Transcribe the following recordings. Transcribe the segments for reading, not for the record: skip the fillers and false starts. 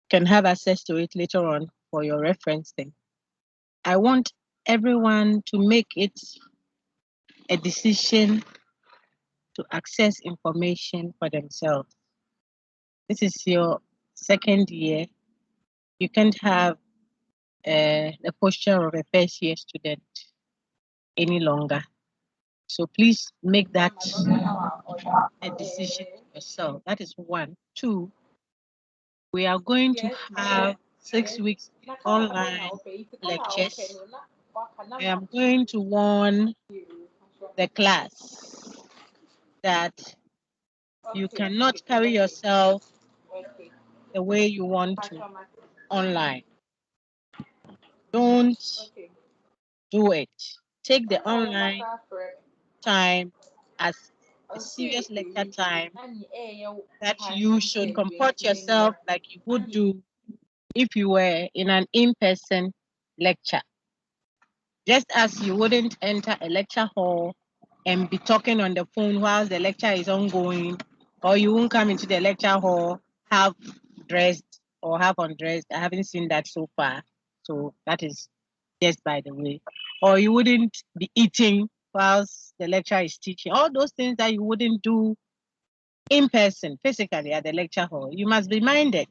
can have access to it later on for your referencing. I want everyone to make it a decision to access information for themselves. This is your second year. You can't have the posture of a first year student any longer. So please make that a decision yourself. That is one. Two, we are going to have 6 weeks online lectures. I am going to warn the class that you cannot carry yourself the way you want to online. Don't do it. Take the online time as a serious lecture time that you should comport yourself like you would do if you were in an in-person lecture. Just as you wouldn't enter a lecture hall and be talking on the phone while the lecture is ongoing, or you won't come into the lecture hall half dressed or half undressed. I haven't seen that so far. So that is just by the way. Or you wouldn't be eating whilst the lecturer is teaching. All those things that you wouldn't do in person, physically at the lecture hall. You must be minded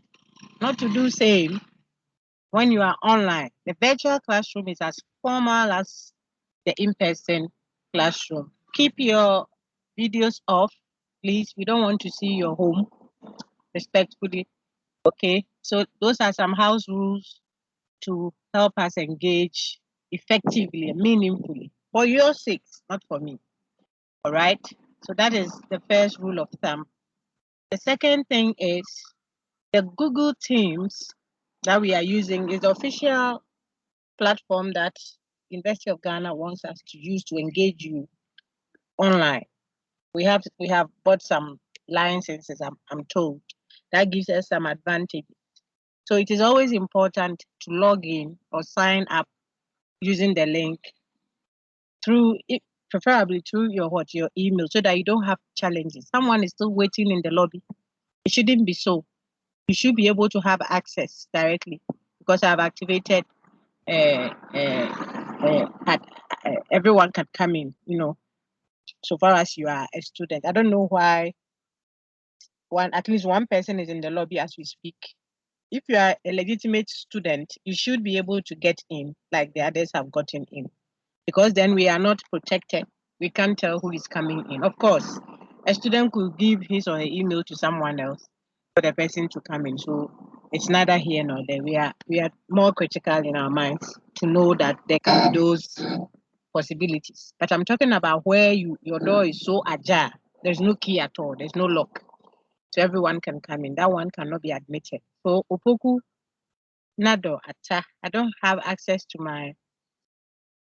not to do same when you are online. The virtual classroom is as formal as the in-person classroom. Keep your videos off, please. We don't want to see your home, respectfully. Okay, so those are some house rules to help us engage effectively and meaningfully for your sakes, not for me. All right, so that is the first rule of thumb. The second thing is the Google Teams that we are using is the official platform that University of Ghana wants us to use to engage you online. We have bought some licenses, I'm told. That gives us some advantages. So it is always important to log in or sign up using the link through it, preferably through your email, so that you don't have challenges. Someone is still waiting in the lobby. It shouldn't be so. You should be able to have access directly because I've activated everyone can come in, so far as you are a student. I don't know why at least one person is in the lobby as we speak. If you are a legitimate student, you should be able to get in like the others have gotten in, because then we are not protected. We can't tell who is coming in. Of course, a student could give his or her email to someone else for the person to come in. So it's neither here nor there. We are more critical in our minds to know that there can be those possibilities. But I'm talking about where your door is so ajar. There's no key at all. There's no lock. So everyone can come in. That one cannot be admitted. So Opoku Nado Ata, I don't have access to my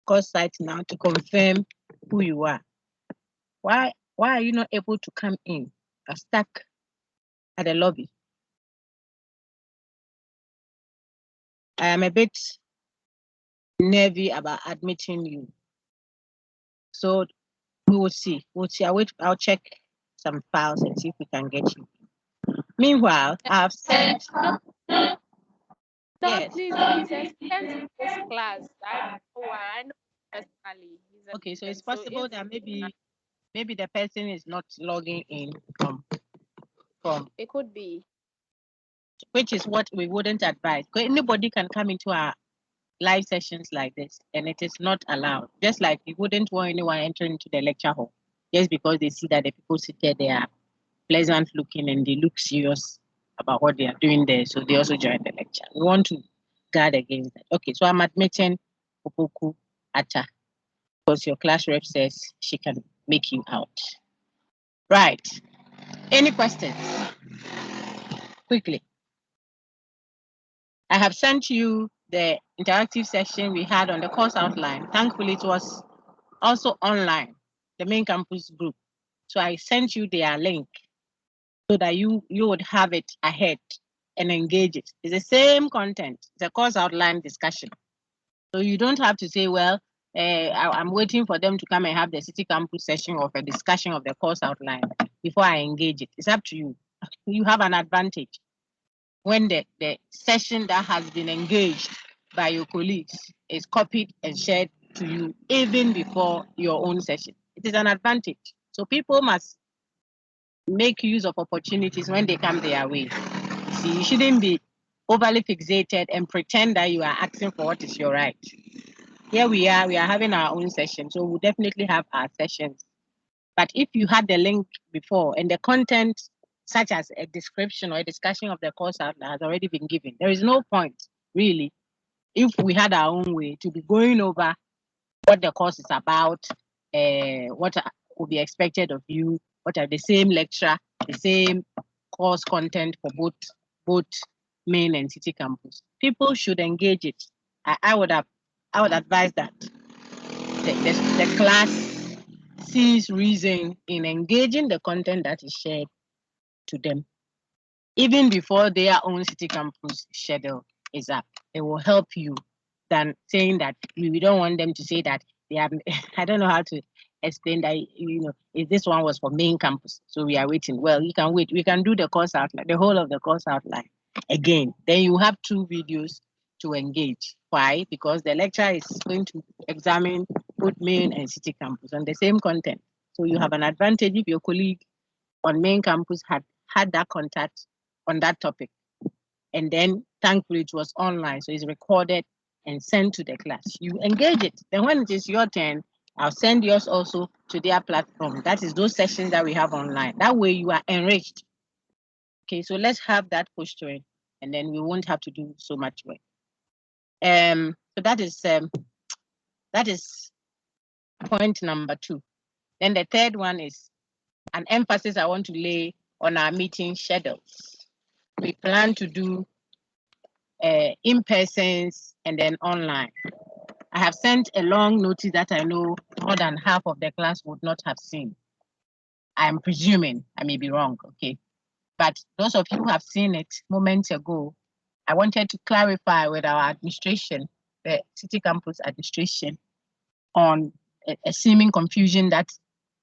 course site now to confirm who you are. Why are you not able to come in? Are stuck at the lobby? I am a bit nervy about admitting you. So we will see. I'll check some files and see if we can get you. Meanwhile, I've sent. Yes. Please, send this class. I know personally. Okay, so it's possible that maybe the person is not logging in from. It could be. Which is what we wouldn't advise. Because anybody can come into our live sessions like this, and it is not allowed. Just like we wouldn't want anyone entering into the lecture hall just because they see that the people seated there are pleasant looking and they look serious about what they are doing there, so they also join the lecture. We want to guard against that. Okay, so I'm admitting Opoku Atta because your class rep says she can make you out. Right. Any questions? Quickly. I have sent you the interactive session we had on the course outline. Thankfully, it was also online, the main campus group. So I sent you their link so that you would have it ahead and engage it. It's the same content. It's a course outline discussion. So you don't have to say, well, I'm waiting for them to come and have the city campus session of a discussion of the course outline. before I engage it. It's up to you. You have an advantage when the session that has been engaged by your colleagues is copied and shared to you even before your own session. It is an advantage. So people must make use of opportunities when they come their way. You see, you shouldn't be overly fixated and pretend that you are asking for what is your right. Here we are having our own session, so we'll definitely have our sessions. But if you had the link before and the content, such as a description or a discussion of the course outline, has already been given, there is no point, really, if we had our own way to be going over what the course is about, what will be expected of you, what are the same lecture, the same course content for both main and city campus. People should engage it. I would advise that the class sees reason in engaging the content that is shared to them, even before their own city campus schedule is up. It will help you than saying that we don't want them to say that they have. I don't know how to explain that. If this one was for main campus, so we are waiting. Well, you can wait. We can do the course outline, the whole of the course outline again. Then you have 2 videos to engage. Why? Because the lecturer is going to examine both main and city campus on the same content. So you have an advantage if your colleague on main campus had that contact on that topic. And then thankfully it was online, so it's recorded and sent to the class. You engage it. Then when it is your turn, I'll send yours also to their platform. That is those sessions that we have online. That way you are enriched. Okay, so let's have that posturing, and then we won't have to do so much work. So that is point number 2. Then the third one is an emphasis I want to lay on our meeting schedules. We plan to do in-persons and then online. I have sent a long notice that I know more than half of the class would not have seen. I'm presuming, I may be wrong, okay? But those of you who have seen it moments ago, I wanted to clarify with our administration, the City Campus administration, on a seeming confusion that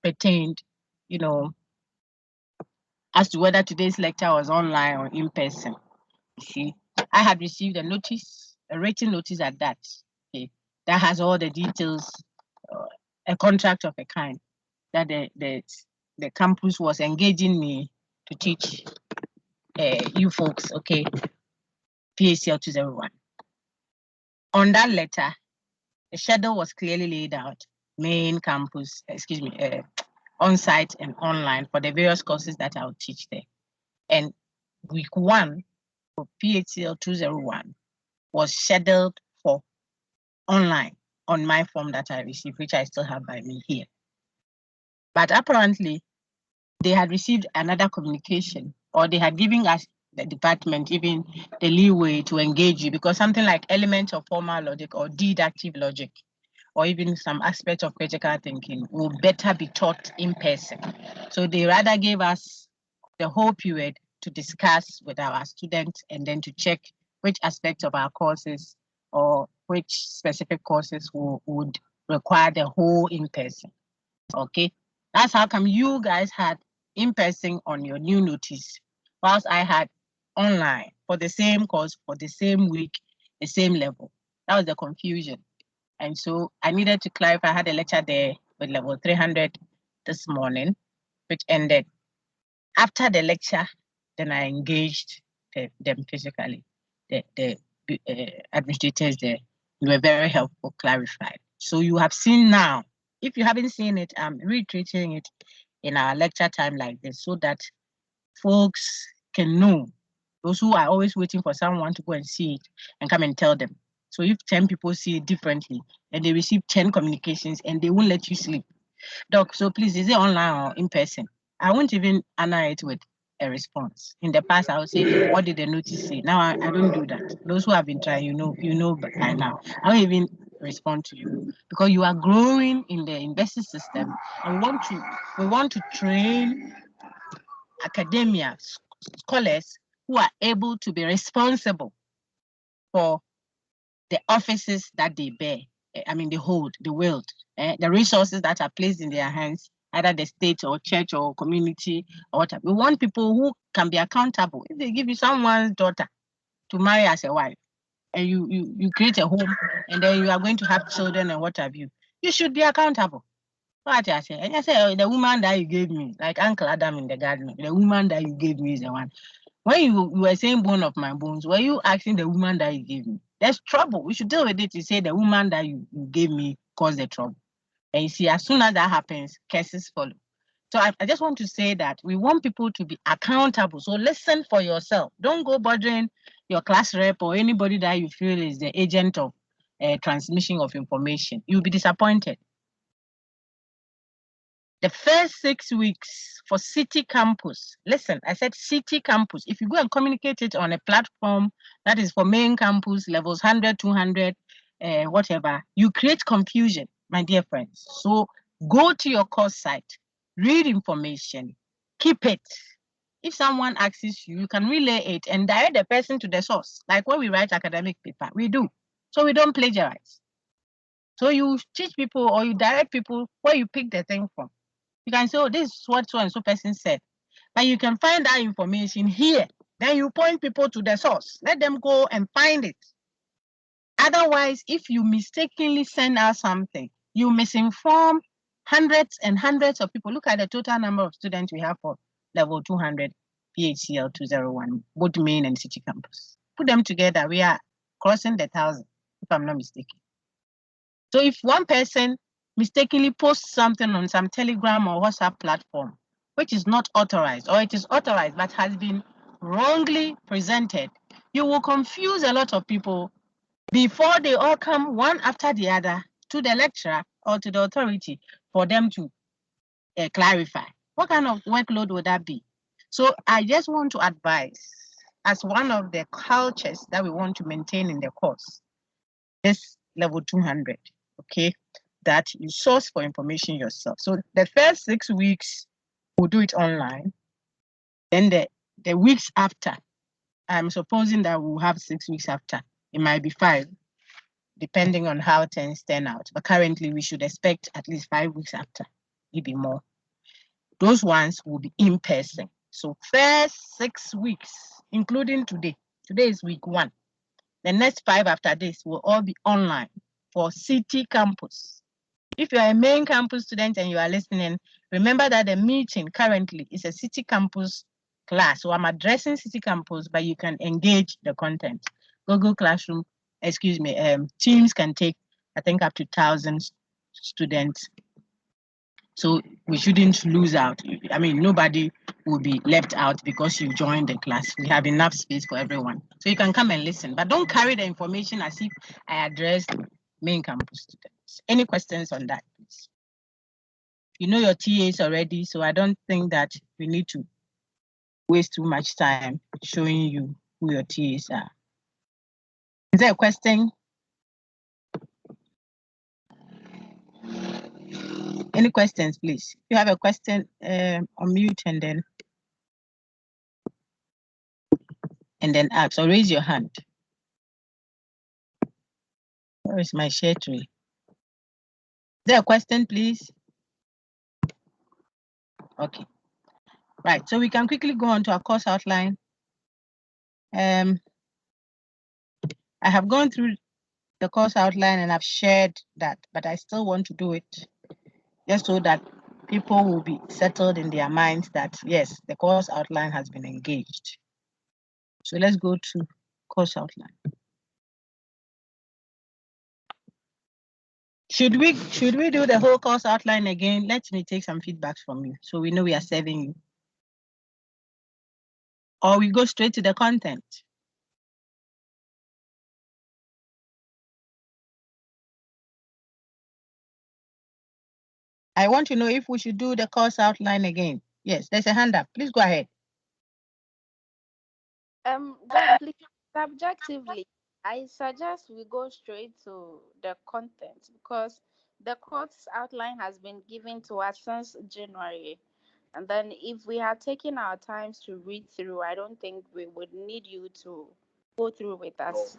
pertained, as to whether today's lecture was online or in person. You see, I had received a notice, a written notice at that, okay, that has all the details, a contract of a kind, that the campus was engaging me to teach you folks, okay, PHCL 201. On that letter, the schedule was clearly laid out, main campus, on-site and online for the various courses that I'll teach there. And week 1 for PHCL 201 was scheduled for online on my form that I received, which I still have by me here. But apparently, they had received another communication, or they had given us, the department, even the leeway to engage you, because something like elements of formal logic or deductive logic, or even some aspects of critical thinking will better be taught in person. So they rather gave us the whole period to discuss with our students and then to check which aspects of our courses or which specific courses would require the whole in person. Okay, that's how come you guys had in person on your new notice, whilst I had online for the same course, for the same week, the same level. That was the confusion. And so I needed to clarify. I had a lecture there with level 300 this morning, which ended. After the lecture, then I engaged them physically. The administrators there, they were very helpful, clarified. So you have seen now. If you haven't seen it, I'm retweeting it in our lecture time like this so that folks can know. Those who are always waiting for someone to go and see it and come and tell them. So if 10 people see it differently and they receive 10 communications and they won't let you sleep. Doc, so please, is it online or in person? I won't even honor it with a response. In the past, I would say, what did the notice say? Now I don't do that. Those who have been trying, you know by now. I don't even respond to you because you are growing in the university system and we want to train academia, scholars who are able to be responsible for the offices that they bear. I mean, they hold, the wield, the resources that are placed in their hands either the state or church or community or whatever. We want people who can be accountable. If they give you someone's daughter to marry as a wife, and you create a home, and then you are going to have children and what have you, you should be accountable. What I say, and I say, oh, the woman that you gave me, like Uncle Adam in the garden, the woman that you gave me is the one. When you were saying bone of my bones, were you asking the woman that you gave me? There's trouble. We should deal with it. You say the woman that you gave me caused the trouble. And you see, as soon as that happens, cases follow. So I just want to say that we want people to be accountable. So listen for yourself. Don't go bothering your class rep or anybody that you feel is the agent of transmission of information. You'll be disappointed. The first 6 weeks for city campus, listen, I said city campus. If you go and communicate it on a platform that is for main campus, levels 100, 200, whatever, you create confusion, my dear friends. So go to your course site, read information, keep it. If someone asks you, you can relay it and direct the person to the source. Like when we write academic paper, we do. So we don't plagiarize. So you teach people or you direct people where you pick the thing from. You can say, oh, this is what so and so person said. But you can find that information here. Then you point people to the source. Let them go and find it. Otherwise, if you mistakenly send out something, you misinform hundreds and hundreds of people. Look at the total number of students we have for level 200, PHCL 201, both main and city campus. Put them together, we are crossing the 1,000, if I'm not mistaken. So if one person mistakenly posts something on some Telegram or WhatsApp platform, which is not authorized, or it is authorized but has been wrongly presented, you will confuse a lot of people before they all come one after the other to the lecturer or to the authority for them to clarify. What kind of workload would that be? So I just want to advise, as one of the cultures that we want to maintain in the course, this level 200, okay, that you source for information yourself. So the first 6 weeks, we'll do it online. Then the weeks after, I'm supposing that we'll have 6 weeks after. It might be 5, depending on how things turn out. But currently, we should expect at least 5 weeks after, maybe more. Those ones will be in person. So first 6 weeks, including today. Today is week 1. The next 5 after this will all be online for city campus. If you are a main campus student and you are listening, remember that the meeting currently is a city campus class. So I'm addressing city campus, but you can engage the content. Google Classroom, Teams can take, I think, up to 1,000 students. So we shouldn't lose out. I mean, nobody will be left out because you joined the class. We have enough space for everyone. So you can come and listen, but don't carry the information as if I addressed main campus students. Any questions on that, please? You know your TAs already, so I don't think that we need to waste too much time showing you who your TAs are. Is there a question? Any questions, please? If you have a question, unmute and then ask or raise your hand. Where is my share tree? Is there a question, please? Okay. Right, so we can quickly go on to our course outline. I have gone through the course outline and I've shared that, but I still want to do it just so that people will be settled in their minds that, yes, the course outline has been engaged. So let's go to course outline. Should we do the whole course outline again? Let me take some feedback from you so we know we are serving you. Or we go straight to the content. I want to know if we should do the course outline again. Yes, there's a hand up. Please go ahead. Subjectively, I suggest we go straight to the content because the course outline has been given to us since January. And then if we had taken our times to read through, I don't think we would need you to go through with us.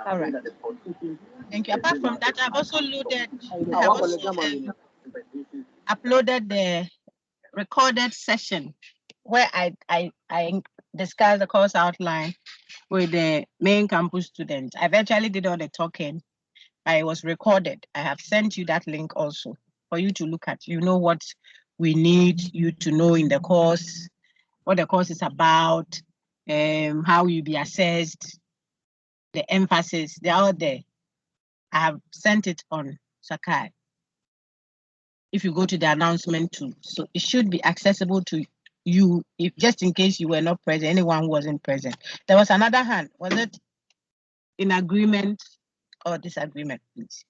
All right. Thank you. Apart from that, I've also loaded. I have also uploaded the recorded session where I discussed the course outline with the main campus students. I eventually did all the talking. I was recorded. I have sent you that link also for you to look at. You know what we need you to know in the course, what the course is about, how you be assessed, the emphasis. They're all there. I have sent it on Sakai. If you go to the announcement too, so it should be accessible to you, if just in case you were not present, anyone who wasn't present. There was another hand. Was it in agreement or disagreement, please?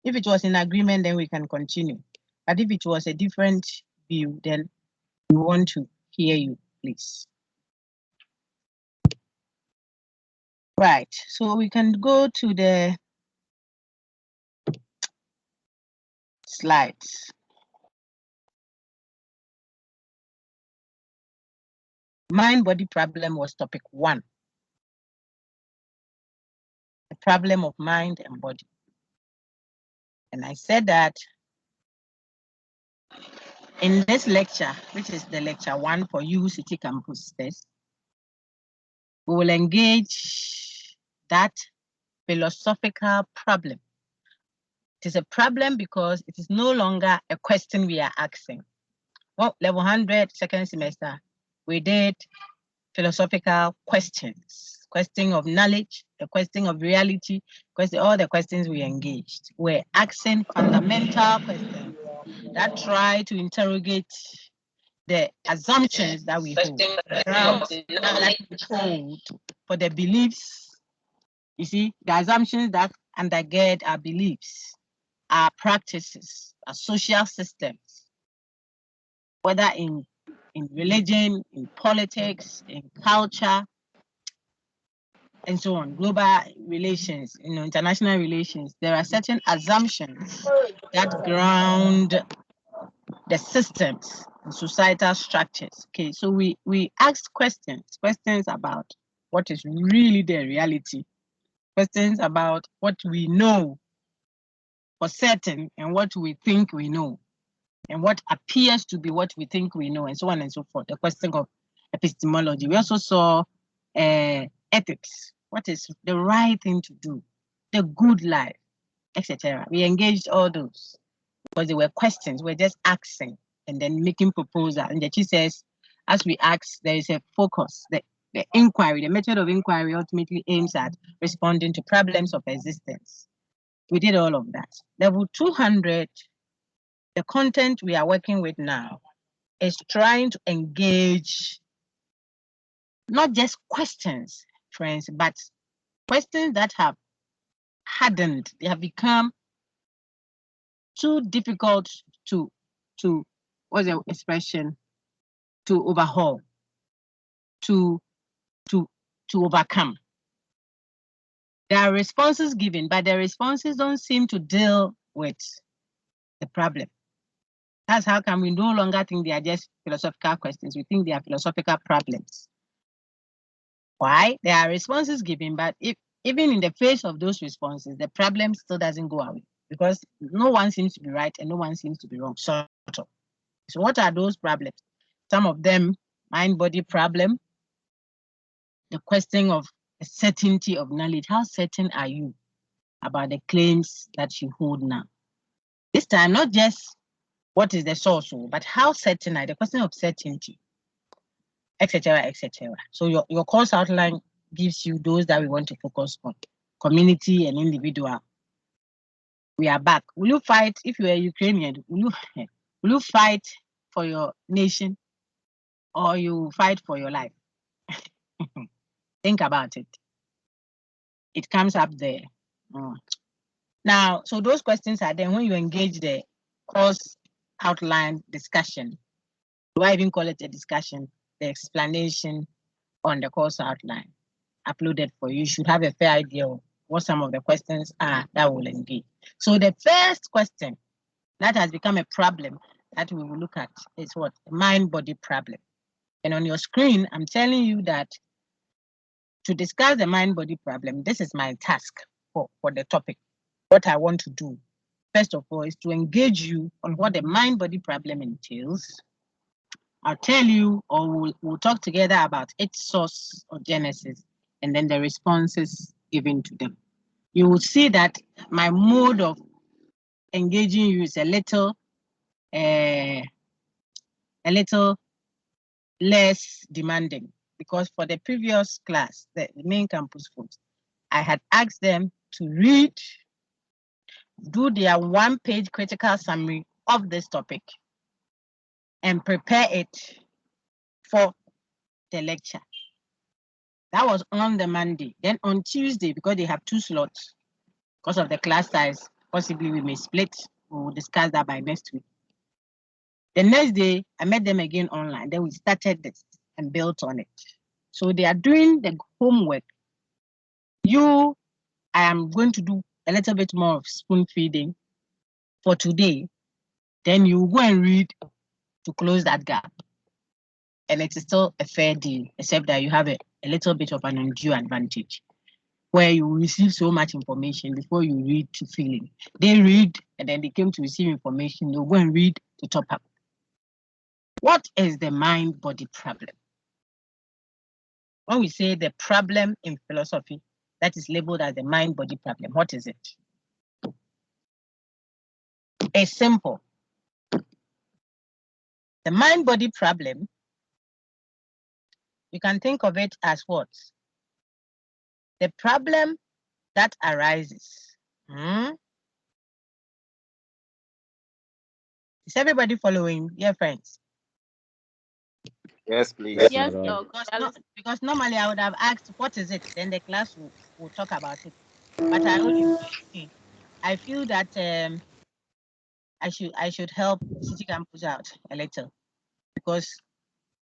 If it was in agreement, then we can continue. But if it was a different view, then we want to hear you, please. Right, so we can go to the slides. Mind-body problem was topic 1. The problem of mind and body. And I said that in this lecture, which is the lecture 1 for you City Campus test, we will engage that philosophical problem. It is a problem because it is no longer a question we are asking. Well, level 100, second semester, we did philosophical questions, question of knowledge, the question of reality, all the questions we engaged. We're asking fundamental questions that try to interrogate the assumptions that we hold, the grounds that we hold for the beliefs. You see, the assumptions that undergird our beliefs, our practices, our social systems, whether in religion, in politics, in culture, and so on, global relations, international relations. There are certain assumptions that ground the systems and societal structures. Okay, so we asked questions about what is really the reality, questions about what we know for certain and what we think we know, and what appears to be what we think we know, and so on and so forth. The question of epistemology. We also saw ethics. What is the right thing to do, the good life, etc. We engaged all those because they were questions. We're just asking and then making proposal. And the chief says, as we ask, there is a focus. The inquiry, the method of inquiry ultimately aims at responding to problems of existence. We did all of that. Level 200, the content we are working with now is trying to engage not just questions, friends, but questions that have hardened. They have become too difficult to what's the expression? To overhaul, to overcome. There are responses given, but the responses don't seem to deal with the problem. That's how come we no longer think they are just philosophical questions. We think they are philosophical problems. Why? There are responses given, but even in the face of those responses, the problem still doesn't go away because no one seems to be right and no one seems to be wrong, sort of. So what are those problems? Some of them, mind-body problem, the question of the certainty of knowledge. How certain are you about the claims that you hold now? This time, not just what is the source, but how certain are you? The question of certainty, etc., etc. So your course outline gives you those that we want to focus on, community and individual. We are back. Will you fight if you are Ukrainian? Will you fight for your nation or you fight for your life? Think about it. It comes up there. Now, so those questions are then when you engage the course outline discussion. Do I even call it a discussion? The explanation on the course outline uploaded for you. You should have a fair idea of what some of the questions are that will engage. So the first question that has become a problem that we will look at is what? The mind-body problem. And on your screen, I'm telling you that to discuss the mind-body problem, this is my task for the topic, what I want to do. first of all, is to engage you on what the mind-body problem entails. I'll tell you, or we'll talk together about its source or genesis, and then the responses given to them. You will see that my mode of engaging you is a little less demanding, because for the previous class, the main campus folks, I had asked them to read, do their one-page critical summary of this topic, and prepare it for the lecture. That was on the Monday. Then on Tuesday, because they have 2 slots, because of the class size, possibly we may split. We'll discuss that by next week. The next day, I met them again online. Then we started this and built on it. So they are doing the homework. I am going to do a little bit more of spoon feeding for today. Then you go and read to close that gap. And it is still a fair deal, except that you have a little bit of an undue advantage, where you receive so much information before you read to feeling. They read, and then they came to receive information. They'll go and read to top up. What is the mind-body problem? When we say the problem in philosophy, that is labeled as the mind-body problem, what is it? It's simple. The mind-body problem, you can think of it as what? The problem that arises. Is everybody following? Yeah, friends? Yes, please. Yes, because normally I would have asked, what is it? Then the class will talk about it. But I feel that I should help City Campus out a little, because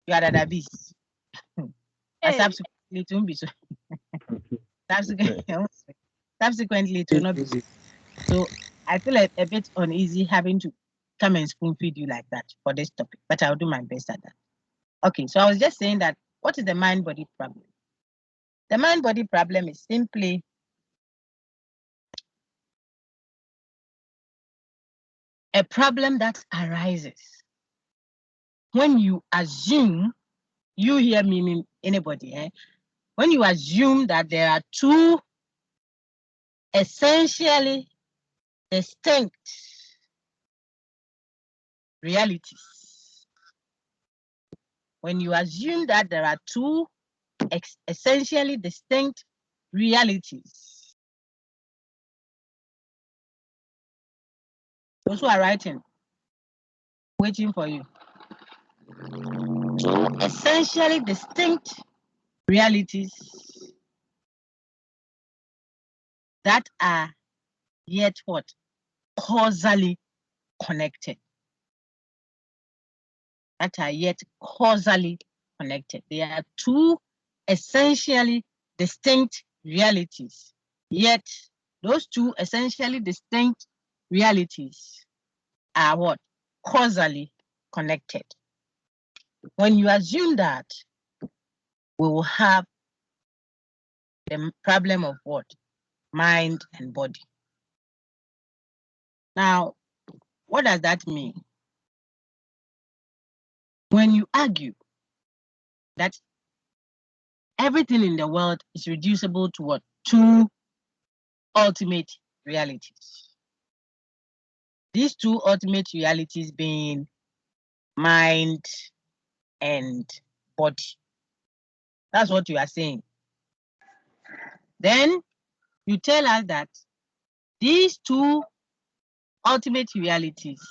you are the beast. Subsequently, it won't be so. Subsequently, it will not be so. So I feel a bit uneasy having to come and spoon feed you like that for this topic, but I'll do my best at that. Okay, so I was just saying that, what is the mind-body problem? The mind-body problem is simply a problem that arises when you assume, you here meaning anybody, when you assume that there are 2 essentially distinct realities. When you assume that there are 2 essentially distinct realities. Those who are writing, waiting for you. 2 essentially distinct realities that are yet what? Causally connected. That are yet causally connected. They are 2 essentially distinct realities, yet those 2 essentially distinct realities are what? Causally connected. When you assume that, we will have the problem of what? Mind and body. Now, what does that mean? When you argue that everything in the world is reducible to what? 2 ultimate realities. These 2 ultimate realities being mind and body. That's what you are saying. Then you tell us that these 2 ultimate realities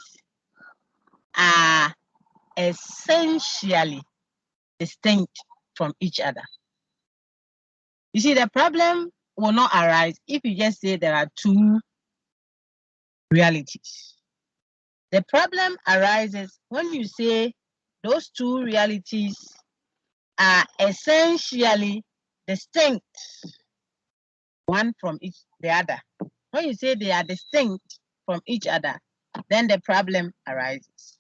are essentially distinct from each other. You see, the problem will not arise if you just say there are 2 realities. The problem arises when you say those 2 realities are essentially distinct, one from the other. When you say they are distinct from each other, then the problem arises.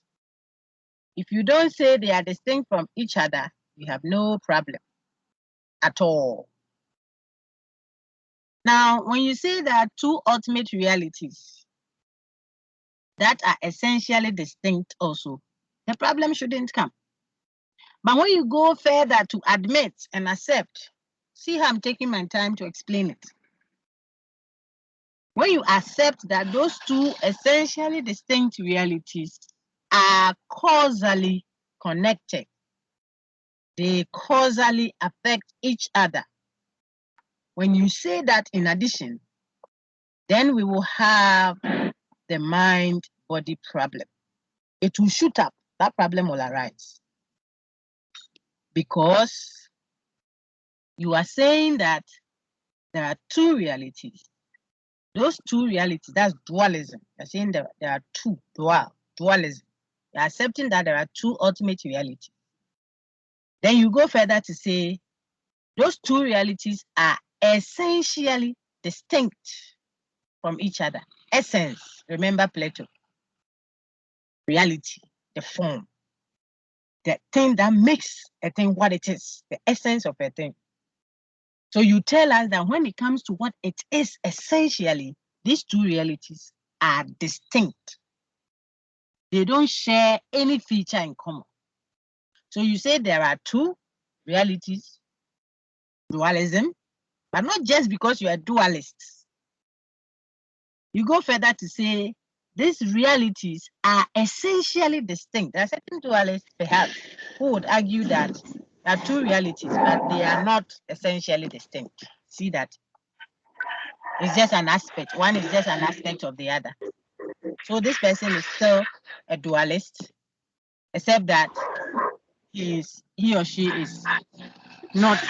If you don't say they are distinct from each other, you have no problem at all. Now, when you say there are 2 ultimate realities, that are essentially distinct also, the problem shouldn't come. But when you go further to admit and accept, see how I'm taking my time to explain it. When you accept that those two essentially distinct realities are causally connected, they causally affect each other. When you say that in addition, then we will have the mind-body problem. It will shoot up. That problem will arise. Because you are saying that there are two realities. Those two realities, that's dualism. You're saying there are two, dualism. You're accepting that there are two ultimate realities. Then you go further to say those two realities are essentially distinct from each other. Essence, remember Plato. Reality, the form, the thing that makes a thing what it is, the essence of a thing. So you tell us that when it comes to what it is essentially, these two realities are distinct. They don't share any feature in common. So you say there are two realities, dualism, but not just because you are dualists. You go further to say these realities are essentially distinct. There are certain dualists, perhaps, who would argue that there are two realities, but they are not essentially distinct. See that? It's just an aspect. One is just an aspect of the other. So this person is still a dualist, except that he or she is not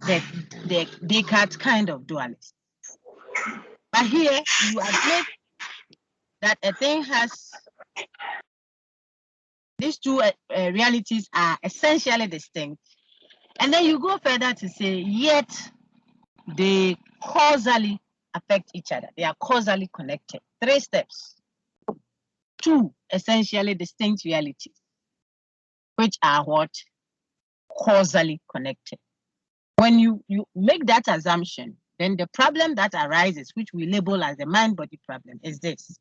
the Descartes kind of dualist. But here you admit that a thing has these two realities are essentially distinct. And then you go further to say, yet they causally affect each other. They are causally connected. 3 steps. Two essentially distinct realities, which are what? Causally connected. When you make that assumption, then the problem that arises, which we label as the mind-body problem, is this.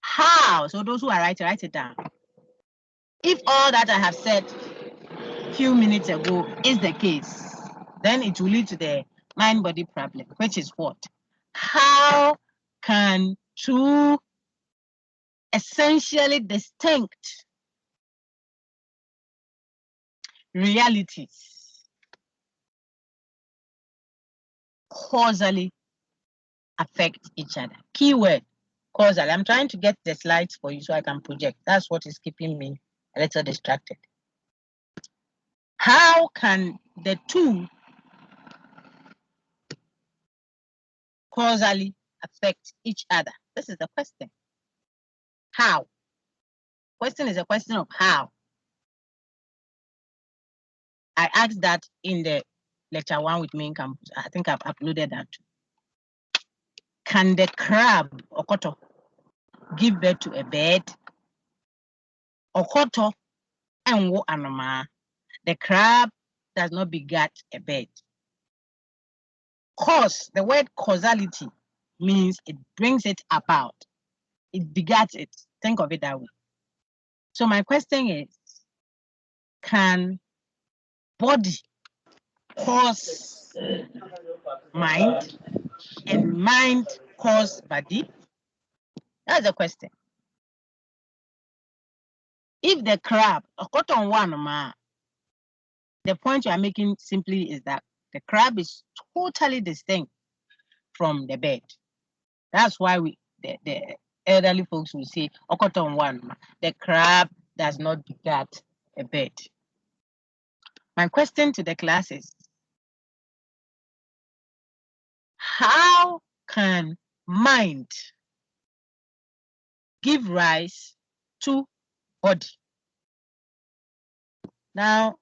How? So those who are writing, write it down. If all that I have said a few minutes ago is the case, then it will lead to the mind-body problem, which is what? How can two essentially distinct realities causally affect each other? Keyword, causally. I'm trying to get the slides for you so I can project. That's what is keeping me a little distracted. How can the two causally affect each other? This is the question. How? Question is a question of how. I asked that in the lecture 1 with me in campus. I think I've uploaded that too. Can the crab, Okoto, give birth to a bird? Okoto and wo anoma. The crab does not beget a bird. Cause, the word causality means it brings it about. It begets it. Think of it that way. So my question is, can body cause mind and mind cause body? That's the question. If the crab, cotton one, the point you are making simply is that the crab is totally distinct from the bird. That's why the elderly folks will say, cotton one, the crab does not beget a bird. My question to the class is, how can mind give rise to body? Now,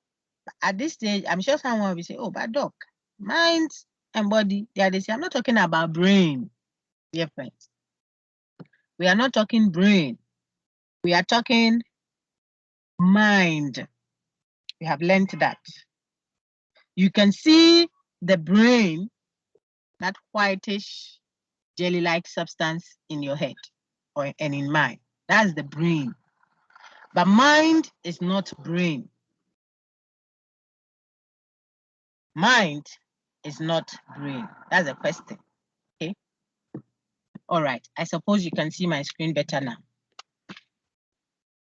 at this stage, I'm sure someone will say, oh, but doc, mind and body, they are the same. I'm not talking about brain, dear friends. We are not talking brain. We are talking mind. We have learned that. You can see the brain, that whitish jelly-like substance in your head and in mine. That's the brain. But mind is not brain. Mind is not brain. That's the question. Okay. All right. I suppose you can see my screen better now.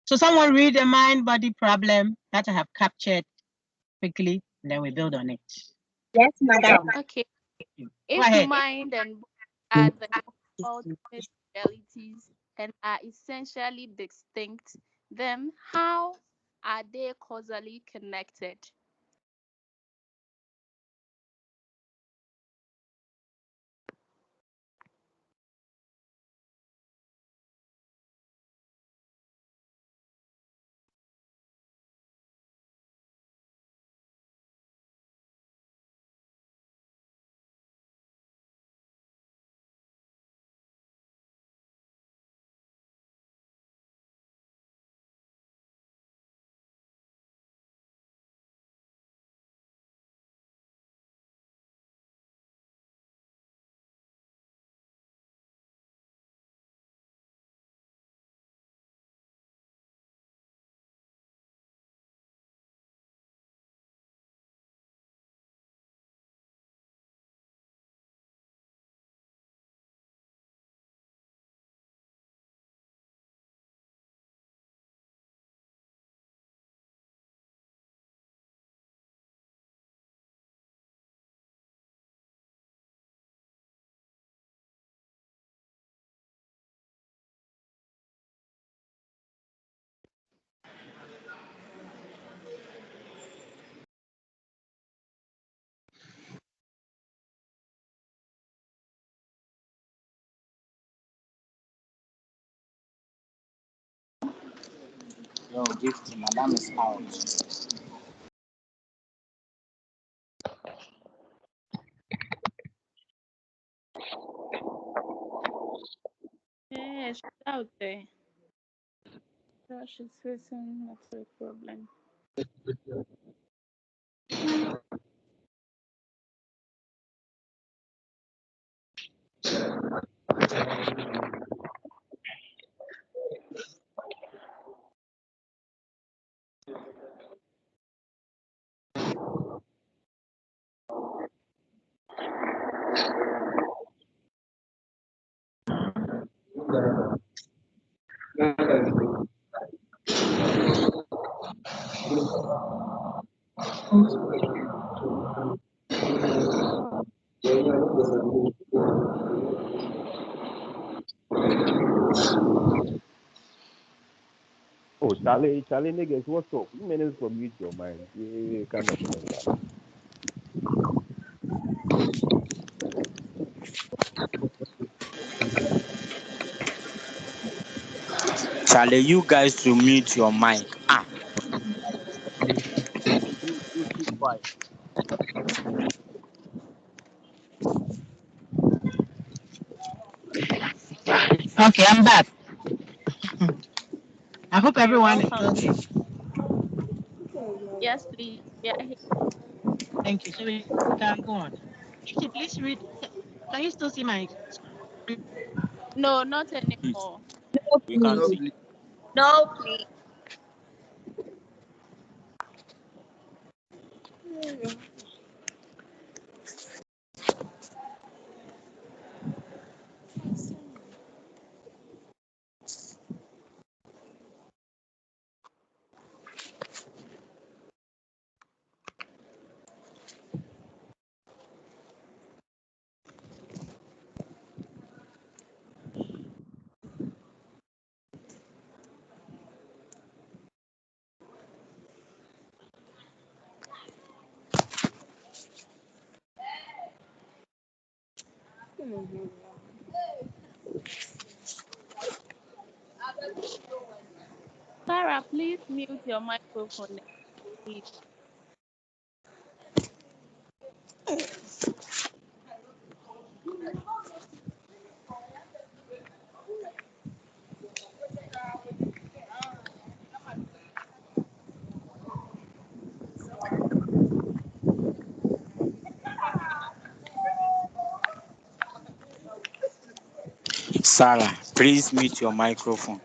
So someone read the mind-body problem that I have captured quickly, and then we build on it. Yes, madam. Okay. Go If ahead. mind and body are the ultimate realities and are essentially distinct, then how are they causally connected? Yo, gift, madam is out. Yeah, she's out there. So she's facing network problem. Oh, Charlie, niggas, what's up? You managed to mute your mind. Yeah, kind of like Charlie, you guys to mute your mic. You keep quiet. Okay, I'm back. I hope Okay, everyone is welcome. still here. Yes, please. Yeah. Thank you. So we can go on. Kitty, please read. Can you still see my screen? No, not Please, anymore. No, we can please. see. No, please. Sarah, please mute your microphone, please. Sarah, please mute your microphone.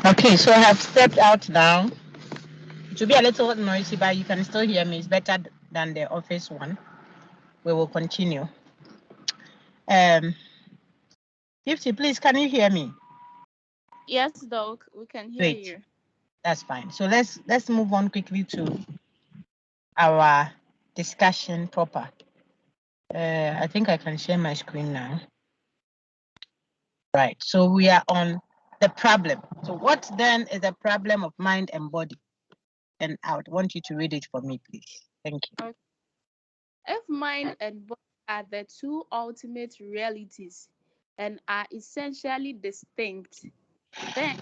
Okay, so I have stepped out now. It will be a little noisy, but you can still hear me. It's better than the office one. We will continue. 50, please, can you hear me? Yes, Doc, we can hear Great. you. That's fine. So let's move on quickly to our discussion proper. I think I can share my screen now. Right. So we are on the problem. So what then is the problem of mind and body? And I would want you to read it for me, please. Thank you. Okay. If mind and body are the two ultimate realities and are essentially distinct, then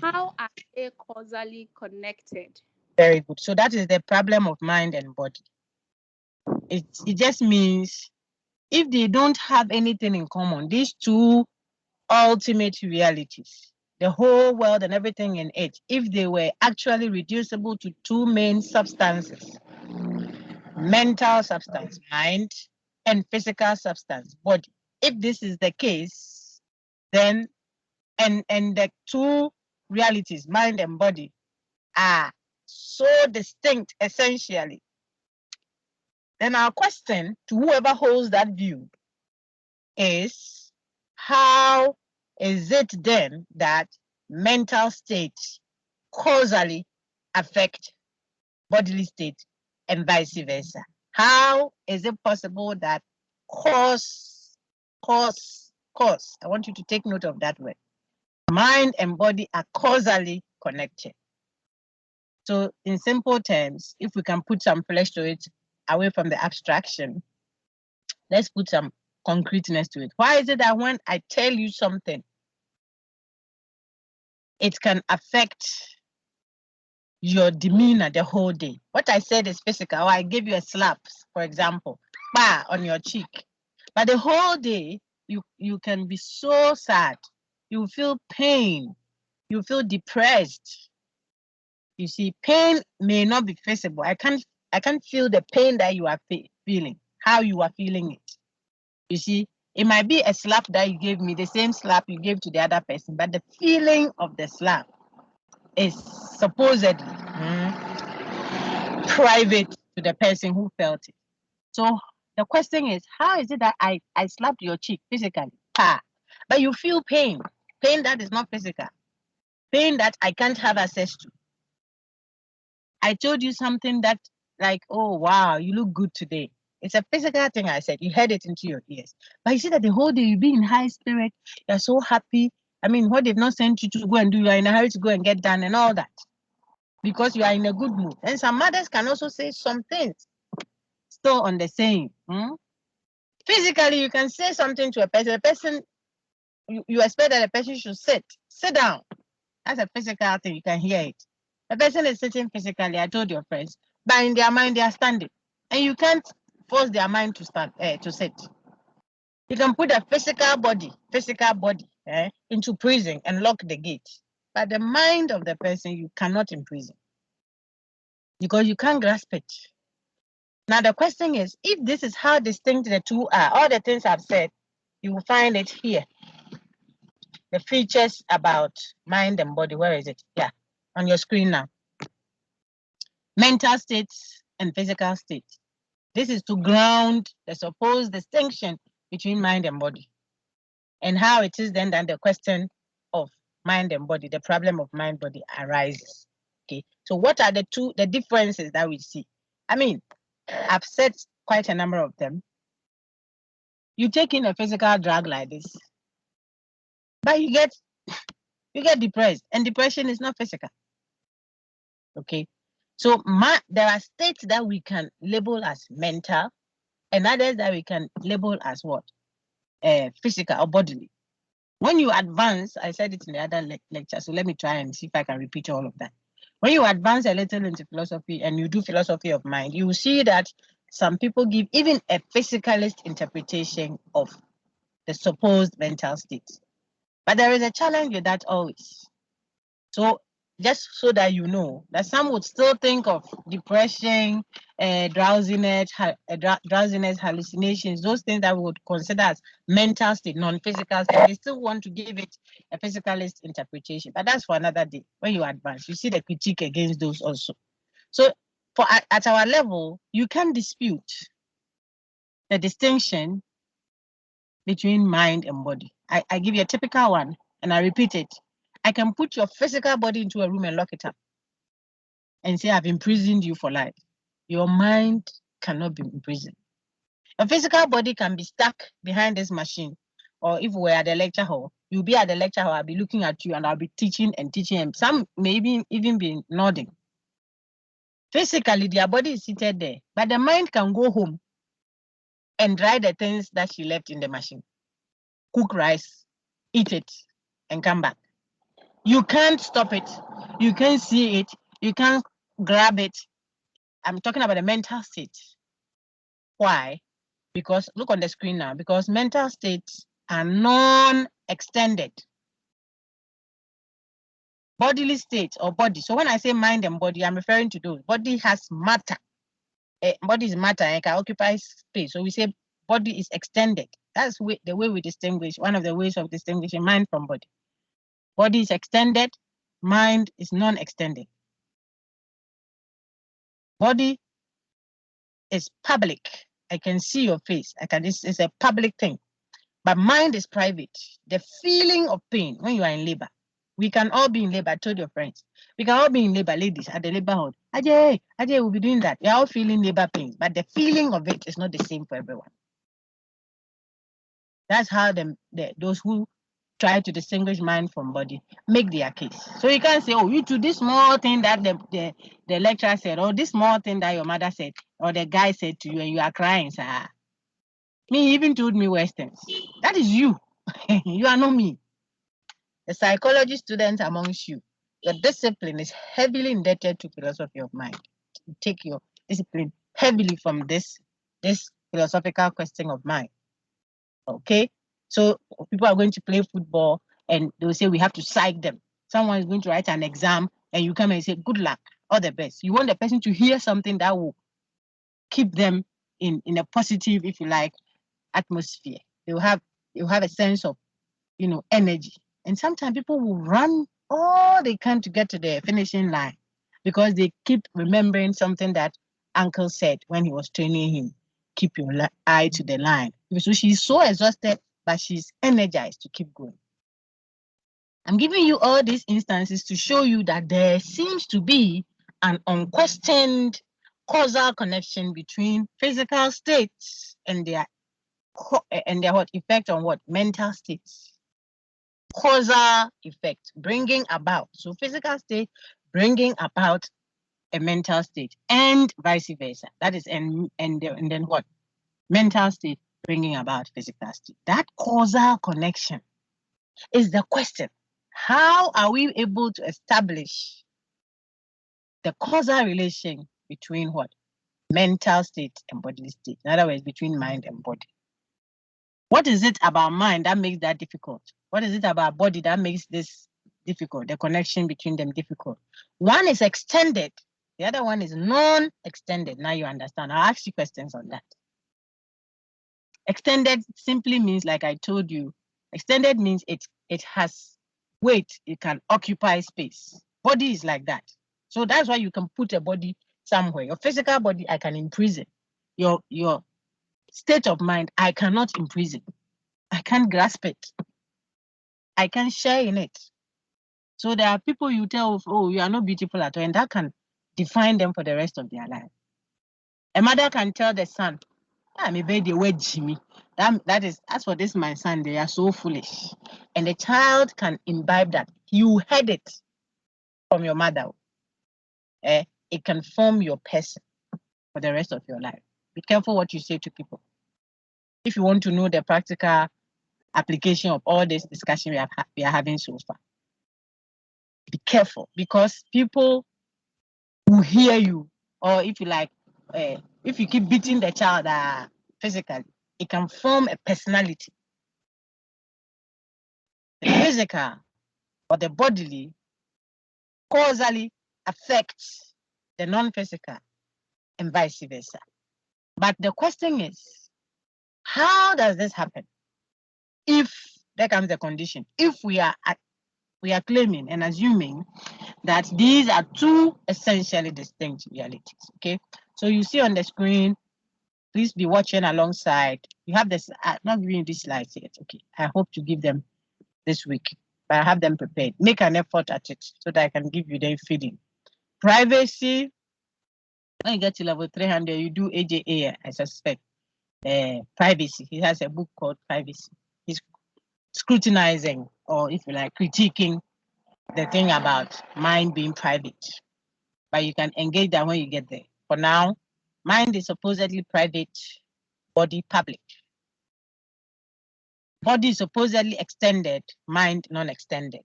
how are they causally connected? Very good. So that is the problem of mind and body. It just means if they don't have anything in common, these two ultimate realities, the whole world and everything in it, if they were actually reducible to two main substances, mental substance, mind, and physical substance, body. If this is the case, then and the two realities, mind and body, are so distinct essentially, then our question to whoever holds that view is, how is it then that mental states causally affect bodily state and vice versa? How is it possible that cause, I want you to take note of that word. Mind and body are causally connected. So in simple terms, if we can put some flesh to it, away from the abstraction, let's put some concreteness to it. Why is it that when I tell you something, it can affect your demeanor the whole day? What I said is physical. Or I give you a slap, for example, on your cheek. But the whole day, you can be so sad. You feel pain. You feel depressed. You see, pain may not be visible. I can't feel the pain that you are feeling, how you are feeling it. You see, it might be a slap that you gave me, the same slap you gave to the other person, but the feeling of the slap is supposedly private to the person who felt it. So the question is, how is it that I slapped your cheek physically, but you feel pain that is not physical, pain that I can't have access to? I told you something that, like, oh, wow, you look good today. It's a physical thing I said. You heard it into your ears. But you see that the whole day you be in high spirit. You're so happy. I mean, what they've not sent you to go and do, you're in a hurry to go and get done and all that. Because you are in a good mood. And some mothers can also say some things still on the same. Physically, you can say something to a person. The person, you expect that the person should sit down. That's a physical thing. You can hear it. The person is sitting physically. I told your friends, but in their mind they are standing, and you can't force their mind to stand to sit. You can put a physical body into prison and lock the gate, but the mind of the person you cannot imprison because you can't grasp it. Now the question is, if this is how distinct the two are, all the things I've said, you will find it here. The features about mind and body. Where is it? Yeah, on your screen now. Mental states and physical states. This is to ground the supposed distinction between mind and body, and how it is then that the question of mind and body, the problem of mind body arises. Okay, so what are the differences that we see? I mean, I've said quite a number of them. You take in a physical drug like this, but you get depressed, and depression is not physical. Okay, so there are states that we can label as mental, and others that we can label as what? Physical or bodily. When you advance, I said it in the other lecture, so let me try and see if I can repeat all of that. When you advance a little into philosophy and you do philosophy of mind, you will see that some people give even a physicalist interpretation of the supposed mental states. But there is a challenge with that always. So just so that you know that some would still think of depression, drowsiness, drowsiness, hallucinations, those things that we would consider as mental state, non-physical state. They still want to give it a physicalist interpretation, but that's for another day. When you advance, you see the critique against those also. So for at our level, you can dispute the distinction between mind and body. I give you a typical one and I repeat it. I can put your physical body into a room and lock it up and say, I've imprisoned you for life. Your mind cannot be imprisoned. A physical body can be stuck behind this machine. Or if we're at the lecture hall, you'll be at the lecture hall, I'll be looking at you and I'll be teaching and teaching. And some maybe even be nodding. Physically, their body is seated there, but the mind can go home and dry the things that she left in the machine. Cook rice, eat it, and come back. You can't stop it. You can't see it. You can't grab it. I'm talking about the mental state. Why? Because look on the screen now. Because mental states are non-extended. Bodily states or body. So when I say mind and body, I'm referring to those. Body has matter. Body is matter and can occupy space. So we say body is extended. That's the way we distinguish. One of the ways of distinguishing mind from body. Body is extended. Mind is non-extended. Body is public. I can see your face. It's a public thing. But mind is private. The feeling of pain when you are in labor. We can all be in labor. I told your friends. We can all be in labor, ladies, at the labor hall. Ajay will be doing that. We are all feeling labor pains, but the feeling of it is not the same for everyone. That's how those who try to distinguish mind from body make their case. So you can't say, oh, you do this small thing that the lecturer said, or this small thing that your mother said, or the guy said to you, and you are crying, sir. Me, he even told me Westerns. That is you. You are not me. The psychology students amongst you, your discipline is heavily indebted to philosophy of mind. You take your discipline heavily from this philosophical question of mind. Okay? So people are going to play football and they'll say we have to psych them. Someone is going to write an exam and you come and say, good luck, all the best. You want the person to hear something that will keep them in a positive, if you like, atmosphere. They'll have a sense of, energy. And sometimes people will run all they can to get to the finishing line because they keep remembering something that uncle said when he was training him. Keep your eye to the line. So she's so exhausted, but she's energized to keep going. I'm giving you all these instances to show you that there seems to be an unquestioned causal connection between physical states and their what effect on what mental states. Causal effect, bringing about. So physical state bringing about a mental state and vice versa. That is, and then what? Mental state bringing about physical state. That causal connection is the question. How are we able to establish the causal relation between what? Mental state and bodily state. In other words, between mind and body. What is it about mind that makes that difficult? What is it about body that makes this difficult? The connection between them difficult. One is extended. The other one is non-extended. Now you understand. I'll ask you questions on that. Extended simply means, like I told you, extended means it has weight. It can occupy space. Body is like that. So that's why you can put a body somewhere. Your physical body, I can imprison. Your state of mind, I cannot imprison. I can't grasp it. I can share in it. So there are people you tell, oh, you are not beautiful at all, and that can define them for the rest of their life. A mother can tell the son, maybe they were Jimmy. As for this, my son, they are so foolish. And the child can imbibe that. You heard it from your mother. It can form your person for the rest of your life. Be careful what you say to people. If you want to know the practical application of all this discussion we are having so far, be careful, because people will hear you, or if you like, if you keep beating the child physically, it can form a personality. The physical or the bodily causally affects the non-physical and vice versa. But the question is, how does this happen? If there comes the condition, if we are claiming and assuming that these are two essentially distinct realities. Okay, so you see on the screen, please be watching alongside. You have this, I'm not giving you these slides yet. Okay, I hope to give them this week, but I have them prepared. Make an effort at it so that I can give you the feeling. Privacy, when you get to level 300, you do AJA, I suspect. Privacy, he has a book called Privacy. He's scrutinizing, or if you like, critiquing the thing about mind being private. But you can engage that when you get there. For now, mind is supposedly private, body public. Body is supposedly extended, mind non-extended.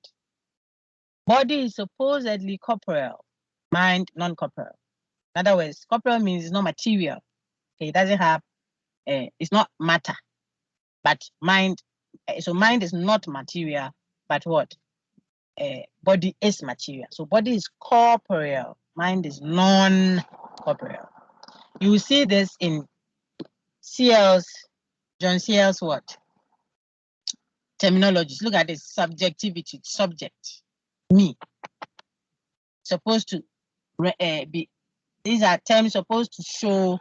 Body is supposedly corporeal, mind non-corporeal. In other words, corporeal means it's not material. Okay, it doesn't have, it's not matter, but mind. So mind is not material, but what? Body is material. So body is corporeal, mind is non-corporeal. You will see this in John Searle's what? Terminologies. Look at this: subjectivity, subject, me. Supposed to be. These are terms supposed to show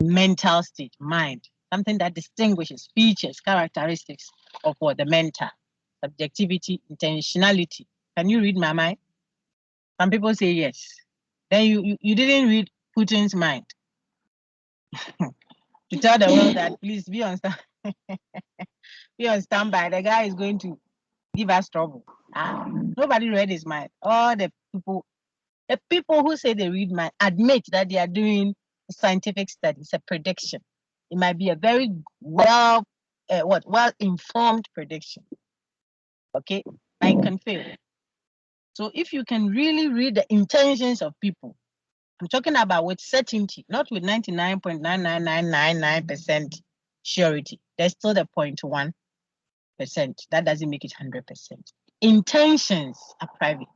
mental state, mind, something that distinguishes features, characteristics of what the mental. Subjectivity, intentionality. Can you read my mind? Some people say yes. Then you didn't read Putin's mind. To tell the world that please be on standby. The guy is going to give us trouble. Nobody read his mind. All the people who say they read mind admit that they are doing a scientific study. It's a prediction. It might be a very well-informed prediction. Okay, but it can fail. So if you can really read the intentions of people, I'm talking about with certainty, not with 99.99999% surety. There's still the 0.1%. That doesn't make it 100%. Intentions are private.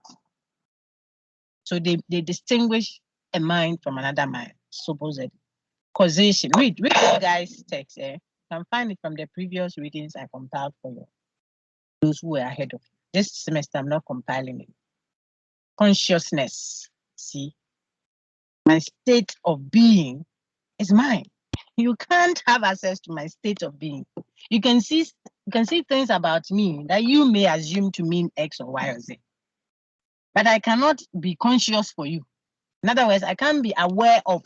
So they distinguish a mind from another mind, supposedly. Causation. Read this guy's text. You can find it from the previous readings I compiled for you. Those who were ahead of you. This semester, I'm not compiling it. Consciousness. See, my state of being is mine. You can't have access to my state of being. You can see things about me that you may assume to mean X or Y or Z. But I cannot be conscious for you. In other words, I can't be aware of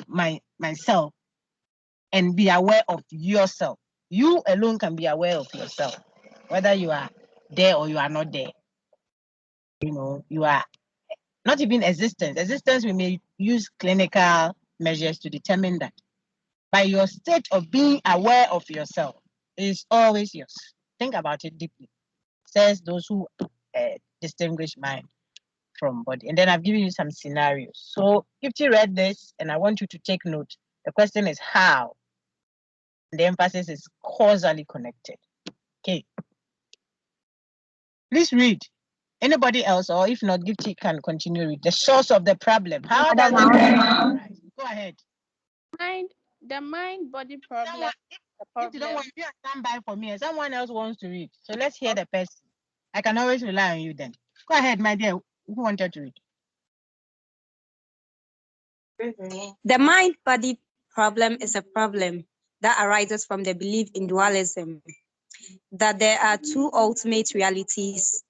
myself and be aware of yourself. You alone can be aware of yourself, whether you are there or you are not there. You know, you are not even existence. Existence, we may use clinical measures to determine that. But your state of being aware of yourself is always yours. Think about it deeply. Says those who distinguish mind from body. And then I've given you some scenarios. So if you read this, and I want you to take note, the question is how. And the emphasis is causally connected. Okay. Please read. Anybody else, or if not, Gifty can continue with the source of the problem. How does it arise? Go ahead. The mind-body problem. If you don't want to stand by for me, someone else wants to read. So let's hear the person. I can always rely on you then. Go ahead, my dear. Who wanted to read? The mind-body problem is a problem that arises from the belief in dualism, that there are two ultimate realities,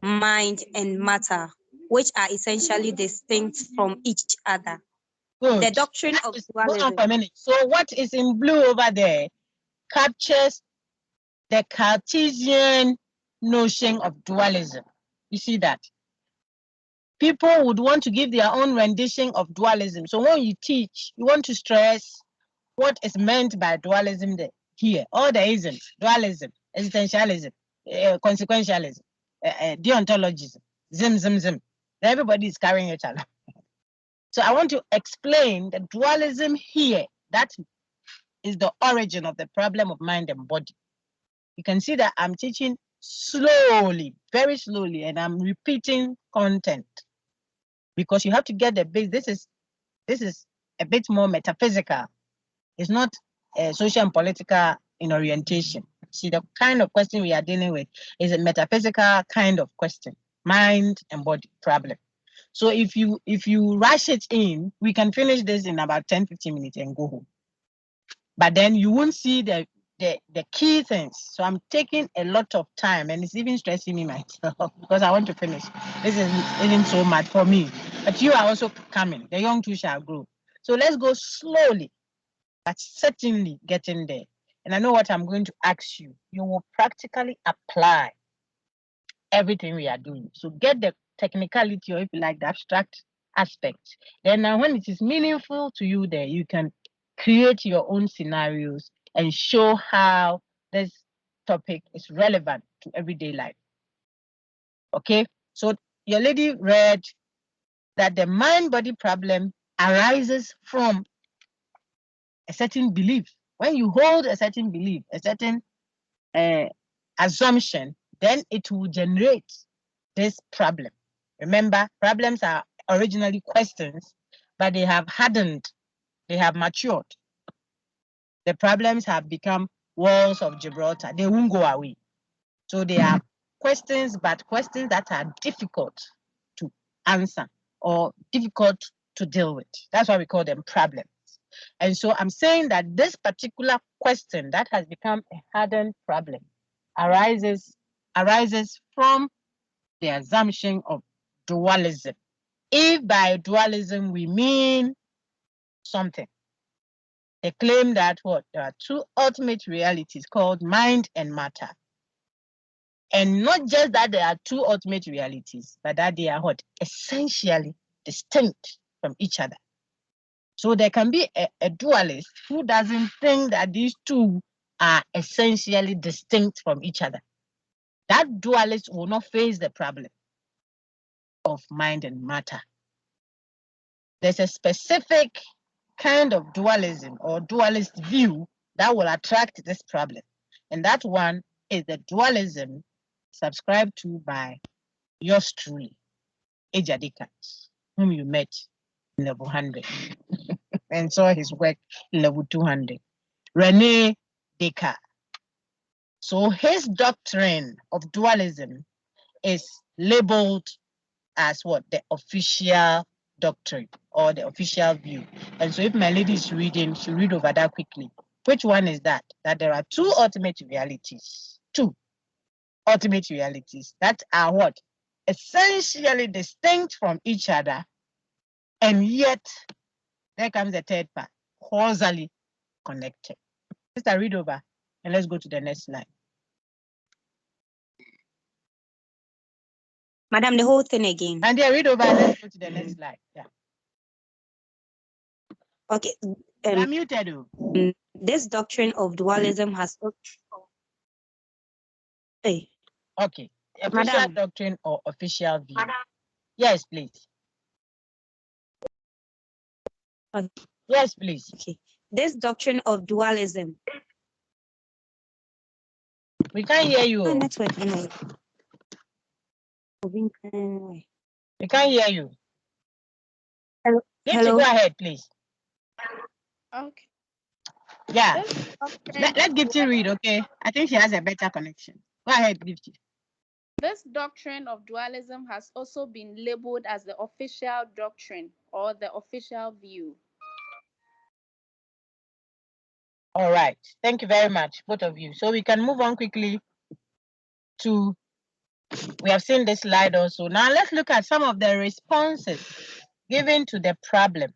mind and matter, which are essentially distinct from each other. Good. The doctrine of Hold on dualism. for a minute. So what is in blue over there captures the Cartesian notion of dualism. You see that? People would want to give their own rendition of dualism. So when you teach, you want to stress what is meant by dualism here. All there isn't. Dualism, existentialism, consequentialism, deontologism, zim. Everybody is carrying each other. So I want to explain the dualism here. That is the origin of the problem of mind and body. You can see that I'm teaching slowly, very slowly, and I'm repeating content because you have to get the base. This is a bit more metaphysical. It's not social and political in orientation. See, the kind of question we are dealing with is a metaphysical kind of question, mind and body problem. So if you rush it in, we can finish this in about 10-15 minutes and go home. But then you won't see the key things. So I'm taking a lot of time, and it's even stressing me myself because I want to finish. This isn't so much for me. But you are also coming. The young too shall grow. So let's go slowly, but certainly getting there. And I know what I'm going to ask you. You will practically apply everything we are doing. So get the technicality, or if you like, the abstract aspect. Then now when it is meaningful to you there, you can create your own scenarios and show how this topic is relevant to everyday life. Okay, so your lady read that the mind-body problem arises from a certain belief. When you hold a certain belief, a certain assumption, then it will generate this problem. Remember, problems are originally questions, but they have hardened, they have matured. The problems have become walls of Gibraltar. They won't go away. So they are questions, but questions that are difficult to answer or difficult to deal with. That's why we call them problems. And so I'm saying that this particular question that has become a hardened problem arises from the assumption of dualism. If by dualism we mean something, they claim that what there are two ultimate realities called mind and matter. And not just that there are two ultimate realities, but that they are what? Essentially distinct from each other. So there can be a dualist who doesn't think that these two are essentially distinct from each other. That dualist will not face the problem of mind and matter. There's a specific kind of dualism or dualist view that will attract this problem. And that one is the dualism subscribed to by yours truly, Ejadikat, whom you met in level 100 and saw his work in level 200. Rene Descartes. So his doctrine of dualism is labeled as what? The official doctrine or the official view. And so if my lady is reading, she'll read over that quickly. Which one is that? That there are two ultimate realities. Two ultimate realities that are what? Essentially distinct from each other. And yet, there comes the third part, causally connected. Just read over and let's go to the next slide. Madam, the whole thing again. And read over and let's go to the next slide. Yeah. Okay. I'm muted. This doctrine of dualism has. Hey. Okay. Official Madam. Doctrine or official view? Madam. Yes, please. Okay. Yes, please. Okay. This doctrine of dualism. We can't hear you. Network. We can't hear you. Hello. Hello. Go ahead, please. Okay. Yeah. Let Gifty read, okay? I think she has a better connection. Go ahead, Gifty. This doctrine of dualism has also been labeled as the official doctrine or the official view. All right. Thank you very much, both of you. So we can move on quickly to, we have seen this slide also. Now let's look at some of the responses given to the problem.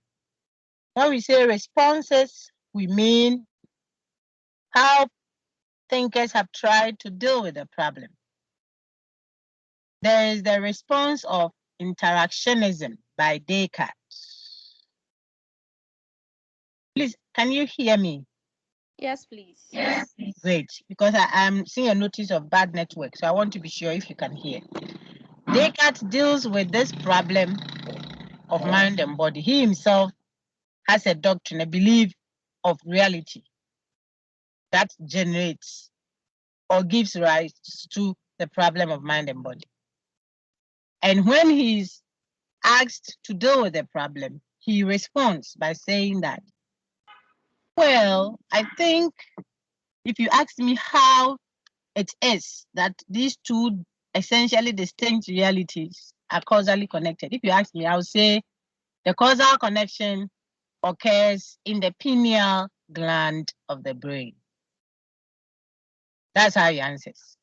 When we say responses, we mean how thinkers have tried to deal with the problem. There is the response of interactionism by Descartes. Please, can you hear me? Yes, please. Yes. Great, because I'm seeing a notice of bad network, so I want to be sure if you can hear. Descartes deals with this problem of mind and body. He himself has a doctrine, a belief of reality that generates or gives rise to the problem of mind and body. And when he's asked to deal with the problem, he responds by saying that, well, I think if you ask me how it is that these two essentially distinct realities are causally connected, if you ask me, I would say the causal connection occurs in the pineal gland of the brain. That's how he answers.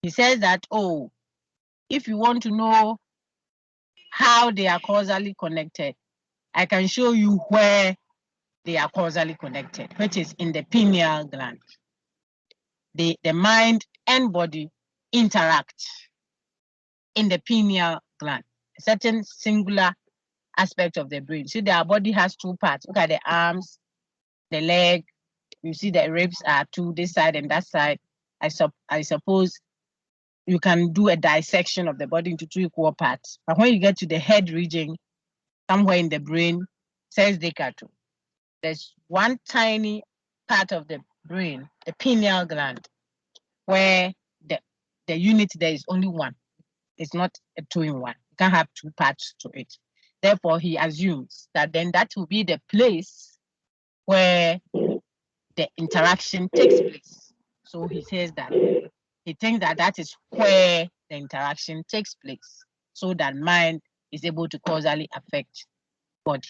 He says that, oh, if you want to know how they are causally connected, I can show you where they are causally connected, which is in the pineal gland. The mind and body interact in the pineal gland, a certain singular aspect of the brain. See, our body has two parts. Look at the arms, the leg. You see the ribs are two, this side and that side. I suppose you can do a dissection of the body into two equal parts. But when you get to the head region, somewhere in the brain, says Descartes, there's one tiny part of the brain, the pineal gland, where the unit there is only one. It's not a two-in-one. You can't have two parts to it. Therefore, he assumes that then that will be the place where the interaction takes place. So he says that he thinks that that is where the interaction takes place, so that mind is able to causally affect body.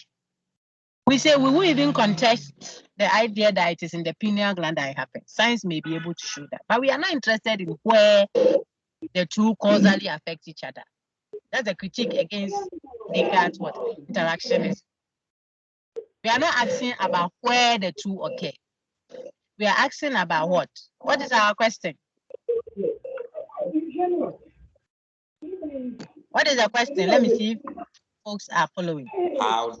We say we will even contest the idea that it is in the pineal gland that it happens. Science may be able to show that, but we are not interested in where the two causally affect each other. That's a critique against Descartes' what interaction is. We are not asking about where the two occur. We are asking about what? What is our question? What is the question? Let me see if folks are following. How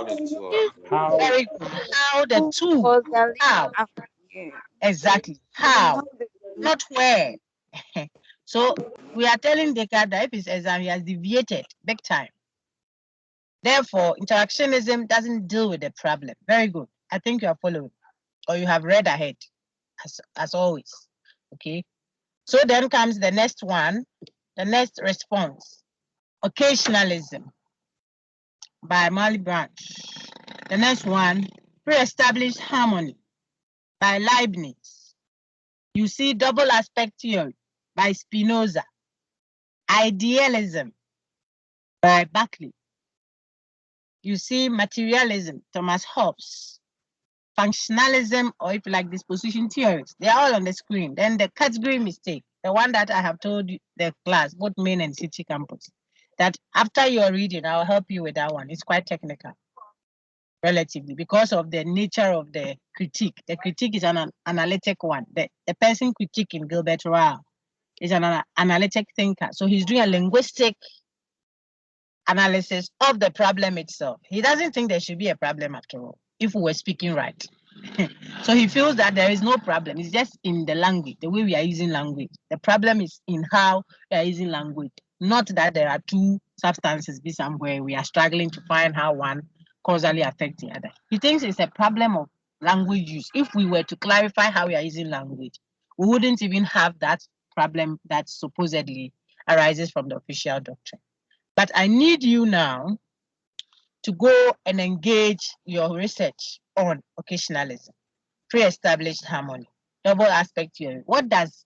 the two are. Very good. How the two. Causally How? affect you. Exactly. How? Not where. So we are telling Descartes that if his exam, he has deviated big time. Therefore, interactionism doesn't deal with the problem. Very good. I think you are following, or you have read ahead, as always. Okay. So then comes the next one, the next response. Occasionalism by Marley Branch. The next one, pre-established harmony by Leibniz. You see double aspect theory by Spinoza. Idealism by Berkeley. You see materialism, Thomas Hobbes. Functionalism, or if you like disposition theories, they are all on the screen. Then the category mistake, the one that I have told you, the class, both main and city campus, that after your reading, I'll help you with that one. It's quite technical, relatively, because of the nature of the critique. The critique is an analytic one. The person critiquing Gilbert Ryle is an analytic thinker. So he's doing a linguistic analysis of the problem itself. He doesn't think there should be a problem after all, if we were speaking right. So he feels that there is no problem. It's just in the language, the way we are using language. The problem is in how we are using language, not that there are two substances be somewhere. We are struggling to find how one causally affects the other. He thinks it's a problem of language use. If we were to clarify how we are using language, we wouldn't even have that problem that supposedly arises from the official doctrine. But I need you now to go and engage your research on occasionalism, pre-established harmony, double aspect theory. What does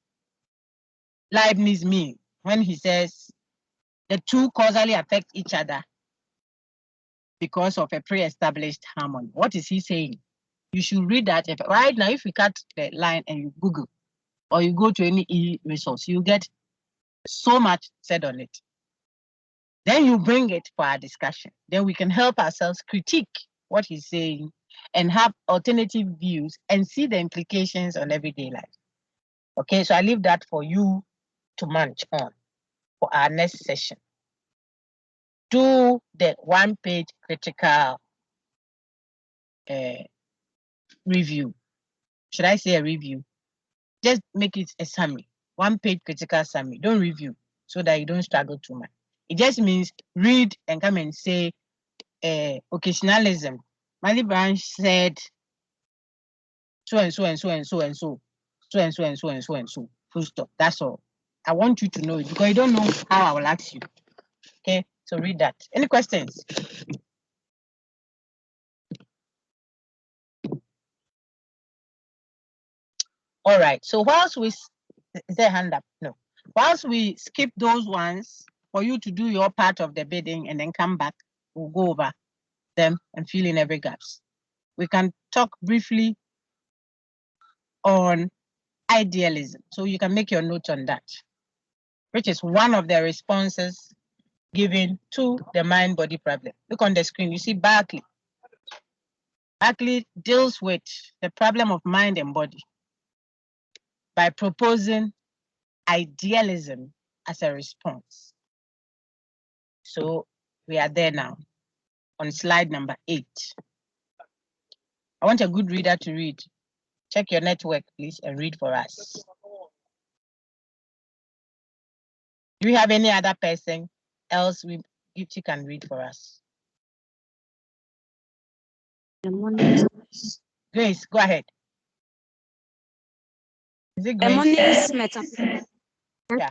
Leibniz mean when he says the two causally affect each other because of a pre-established harmony? What is he saying? You should read that. Right now, if you cut the line and you Google or you go to any e-resource, you get so much said on it. Then you bring it for our discussion. Then we can help ourselves critique what he's saying and have alternative views and see the implications on everyday life. Okay, so I leave that for you to munch on for our next session. Do the one-page critical review. Should I say a review? Just make it a summary, one-page critical summary. Don't review so that you don't struggle too much. It just means read and come and say occasionalism. Marley Branch said so and so and so and so and so, so and so and so and so and so. Full stop. That's all. I want you to know it because you don't know how I will ask you. Okay, so read that. Any questions? All right. So whilst we is there a hand up? No. Whilst we skip those ones for you to do your part of the bidding and then come back, we'll go over them and fill in every gaps. We can talk briefly on idealism. So you can make your notes on that, which is one of the responses given to the mind-body problem. Look on the screen, you see Berkeley. Berkeley deals with the problem of mind and body by proposing idealism as a response. So we are there now on slide number 8. I want a good reader to read. Check your network, please, and read for us. Do we have any other person else you can read for us? Grace, go ahead. Is it Grace? Monist metaphysics. Yeah.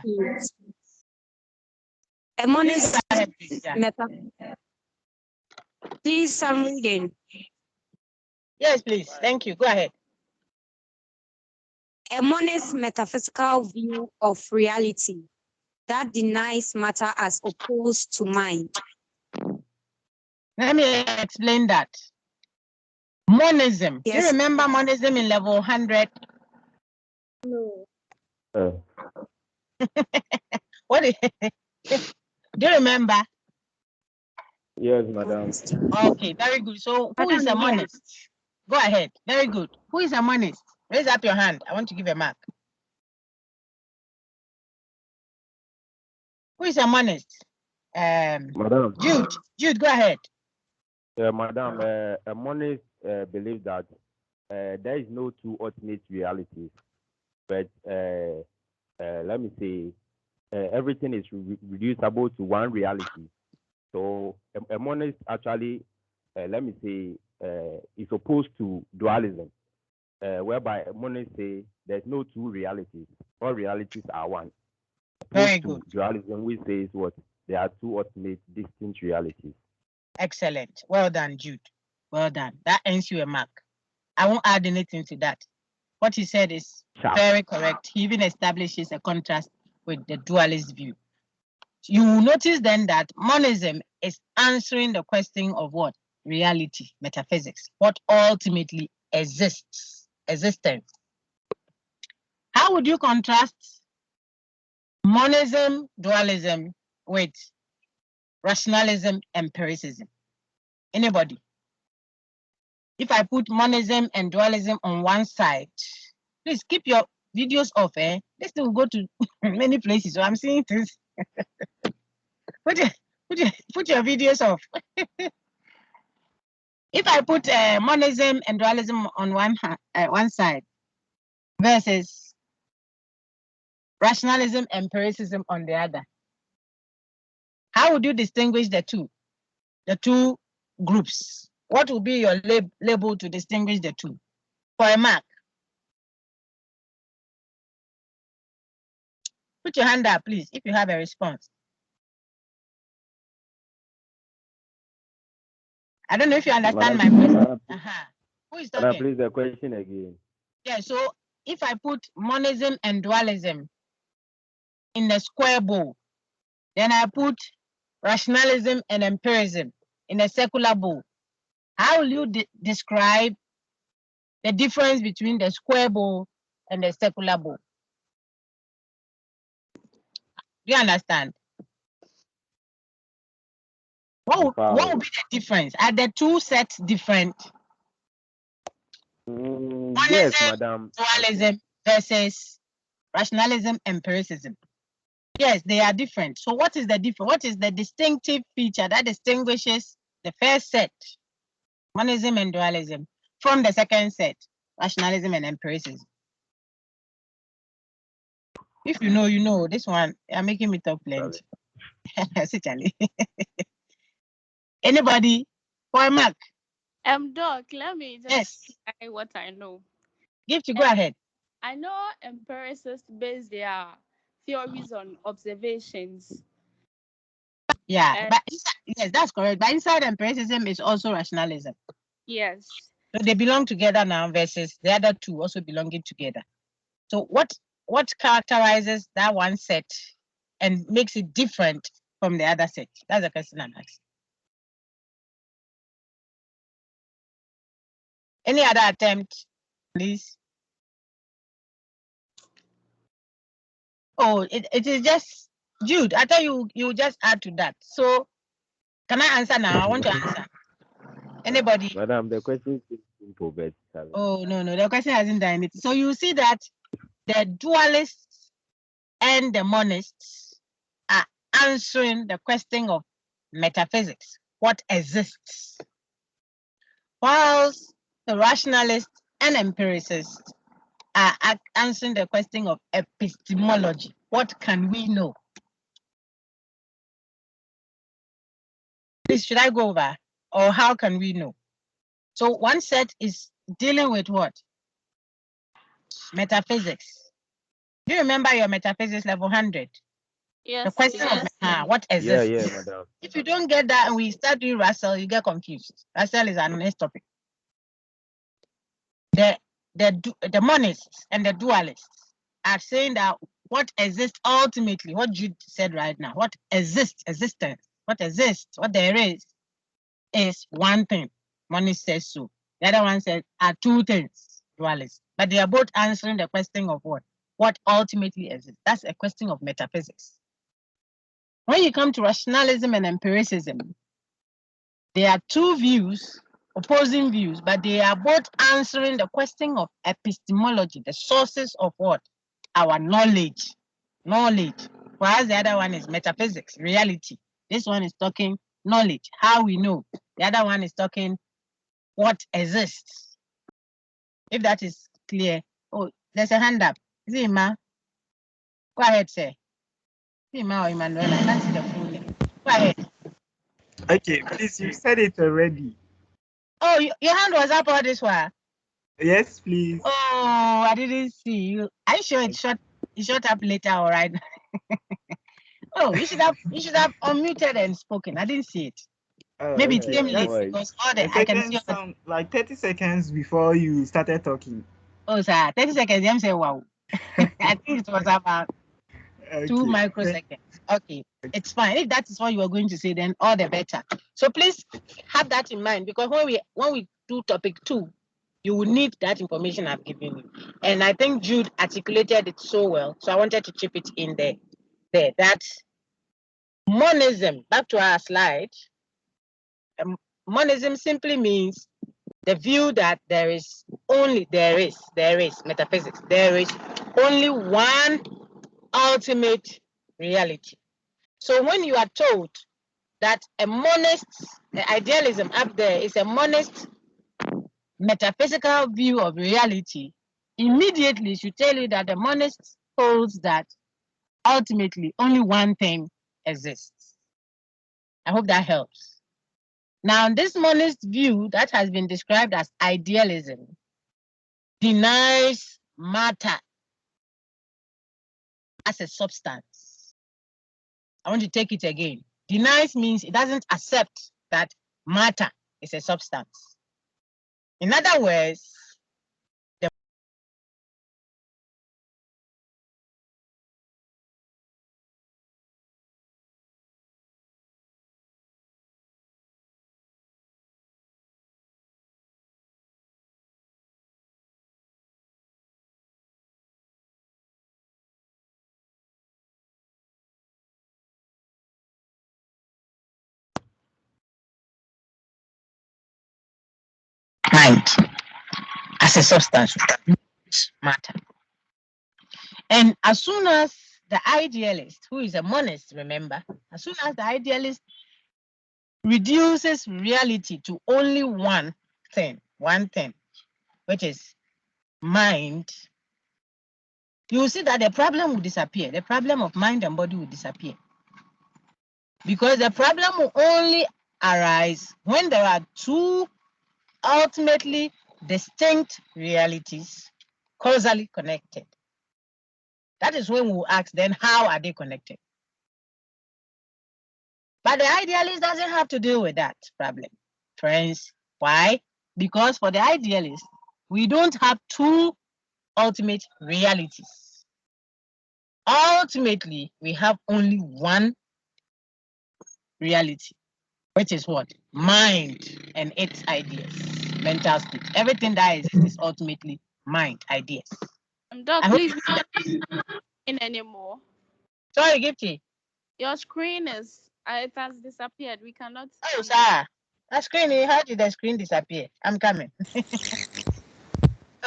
Monist metaphysics. Please, I'm reading. Yes, please. Thank you. Go ahead. A monist metaphysical view of reality that denies matter as opposed to mind. Let me explain that. Monism. Yes. Do you remember monism in level 100? No. What is do you remember? Yes, madam. Okay, very good. So who is a monist? Go ahead. Very good. Who is a monist? Raise up your hand. I want to give a mark. Who is a monist? Madam. Jude, go ahead. Madam, a monist believes that there is no two ultimate realities, but let me say everything is reducible to one reality. So a monist actually, let me say, is opposed to dualism, whereby a monist say there's no two realities. All realities are one. Very good. Dualism, we say is what? There are two ultimate distinct realities. Excellent. Well done, Jude. Well done. That earns you a mark. I won't add anything to that. What he said is very correct. He even establishes a contrast with the dualist view. You will notice then that monism is answering the question of what? Reality, metaphysics, what ultimately exists, existence. How would you contrast monism, dualism with rationalism, empiricism? Anybody? If I put monism and dualism on one side, please keep your videos off. This thing will go to many places. So I'm seeing this. Put your videos off. If I put monism and dualism on one side versus rationalism, empiricism on the other, how would you distinguish the two groups? What will be your label to distinguish the two? For a mark. Put your hand up, please, if you have a response. I don't know if you understand my question. Who is talking? Please, the question again. Yeah, so if I put monism and dualism in the square bowl, then I put rationalism and empiricism in a circular bowl, how will you describe the difference between the square bowl and the circular bowl? Do you understand? What would be the difference? Are the two sets different? Yes, madam. Dualism versus rationalism, empiricism. Yes, they are different. So what is the difference? What is the distinctive feature that distinguishes the first set, monism and dualism, from the second set, rationalism and empiricism? If you know, you know. This one, you're making me talk plenty. Anybody? For a mark? Doc, let me just say what I know. Give to go ahead. I know empiricists base their theories on observations. Yeah, but yes, that's correct. But inside empiricism is also rationalism. Yes. So they belong together now versus the other two also belonging together. So what characterizes that one set and makes it different from the other set? That's the question I'm asking. Any other attempt, please? Oh, it is just Jude. I thought you just add to that. So can I answer now? I want to answer. Anybody? Madam, the question is simple, but Oh no, the question hasn't done it. So you see that the dualists and the monists are answering the question of metaphysics, what exists, whilst the rationalists and empiricists are answering the question of epistemology, what can we know? Please, should I go over, or how can we know? So one set is dealing with what? Metaphysics. Do you remember your metaphysics level 100? Yes. The question of what exists. yeah, madam. If you don't get that and we start doing Russell, you get confused. Russell is an next topic. The monists and the dualists are saying that what exists ultimately, what Jude said right now, what exists, what there is one thing. Monist says so. The other one says are two things, dualists. But they are both answering the question of what ultimately exists. That's a question of metaphysics. When you come to rationalism and empiricism, there are two views, opposing views, but they are both answering the question of epistemology, the sources of what? Our knowledge. Whereas the other one is metaphysics, reality. This one is talking knowledge, how we know. The other one is talking what exists. If that is clear. Oh, there's a hand up. Is it Ima? Go ahead, sir. Ima or Emmanuel? I can't see the full name. Go ahead. Okay, please, you said it already. Oh, your hand was up all this while. Yes, please. Oh, I didn't see you. Are you sure it shot up later, all right? Oh, you should have unmuted and spoken. I didn't see it. Maybe it came late because I can see like 30 seconds before you started talking. Oh, sir, 30 seconds. I'm saying wow. I think it was about 2 microseconds. Okay, it's fine. If that is what you are going to say, then all the better. So please have that in mind, because when we do topic 2, you will need that information I've given you. And I think Jude articulated it so well. So I wanted to chip it in there. That monism, back to our slide. Monism simply means the view that there is metaphysics. There is only one ultimate reality. So when you are told that a monist, the idealism up there is a monist metaphysical view of reality, immediately it should tell you that the monist holds that ultimately only one thing exists. I hope that helps. Now, this monist view that has been described as idealism denies matter as a substance. I want to take it again. Denies means it doesn't accept that matter is a substance. In other words, the mind as a substance, matter. And as soon as the idealist, who is a monist, remember, as soon as the idealist reduces reality to only one thing, which is mind, you will see that the problem will disappear. The problem of mind and body will disappear. Because the problem will only arise when there are two ultimately distinct realities causally connected. That is when we'll ask then, how are they connected? But the idealist doesn't have to deal with that problem, friends. Why? Because for the idealist, we don't have two ultimate realities. Ultimately, we have only one reality, which is what? Mind and its ideas, mental state. Everything that exists is ultimately mind, ideas. Doc, please not in anymore. Sorry, Gifty. Your screen is it has disappeared. We cannot see. Oh, sir. The screen, how did the screen disappear? I'm coming.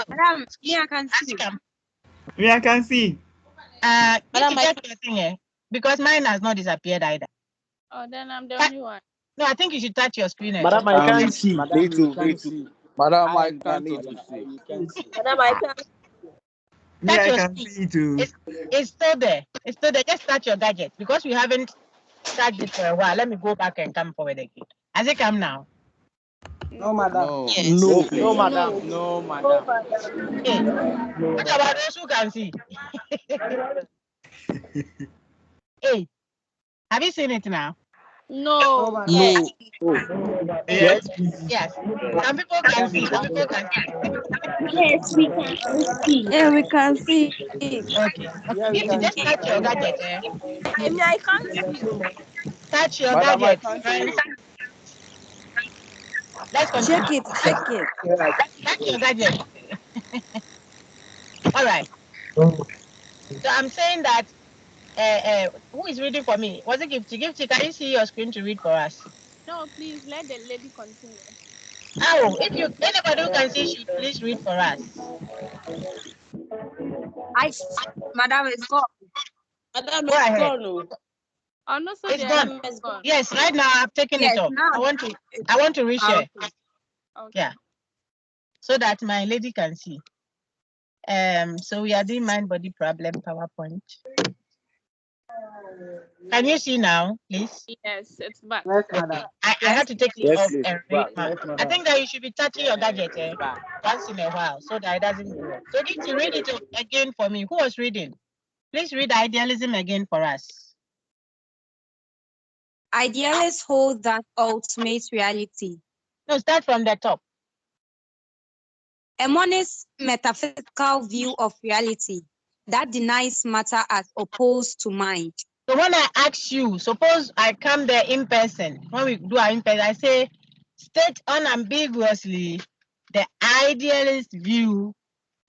Madam, me, I can see. Me, I can see. Madam, check your thing here, because mine has not disappeared either. Oh, then I'm the only one. No, I think you should touch your screen. Madam, I can't see. Me too. Madam, I can't see. Madam, I can. Me, Touch I your can screen. see too. It's still there. It's still there. Just touch your gadget, because we haven't touched it for a while. Let me go back and come forward again. Has it come now? No, madam. No. Yes. No, madam. No, madam. Hey, what about those who can see? Hey, have you seen it now? No. No. Yes. Yes. Some people can see. Some people can see. Yes, we can see. Yeah, we can see. Okay. Yeah, we If you can just see. touch your gadget, I can't see. touch your Madam, I gadget, can't friends. see. Let's continue. Check it, check it. Touch your gadget. All right. So I'm saying that who is reading for me? Was it Gifty? Gifty, can you see your screen to read for us? No, please let the lady continue. Oh, if you anybody who can see should please read for us. Madam, it's gone. Madam, go ahead. Oh no, so It's the gone. is gone. Yes, right now I've taken Yes, it off. now I want to reshare. okay. Okay. Yeah. So that my lady can see. So we are doing mind body problem PowerPoint. Can you see now, please? Yes, it's back. Yes, Okay. madam. I had to take it Yes, off please. and read. Yes, I madam. think that you should be touching your gadget once in a while so that it doesn't go off. So Gifty, read it again for me. Who was reading? Please read Idealism again for us. Idealists hold that ultimate reality. No, start from the top. A monist metaphysical view of reality that denies matter as opposed to mind. So when I ask you, suppose I come there in person, when we do our in person, I say, state unambiguously the idealist view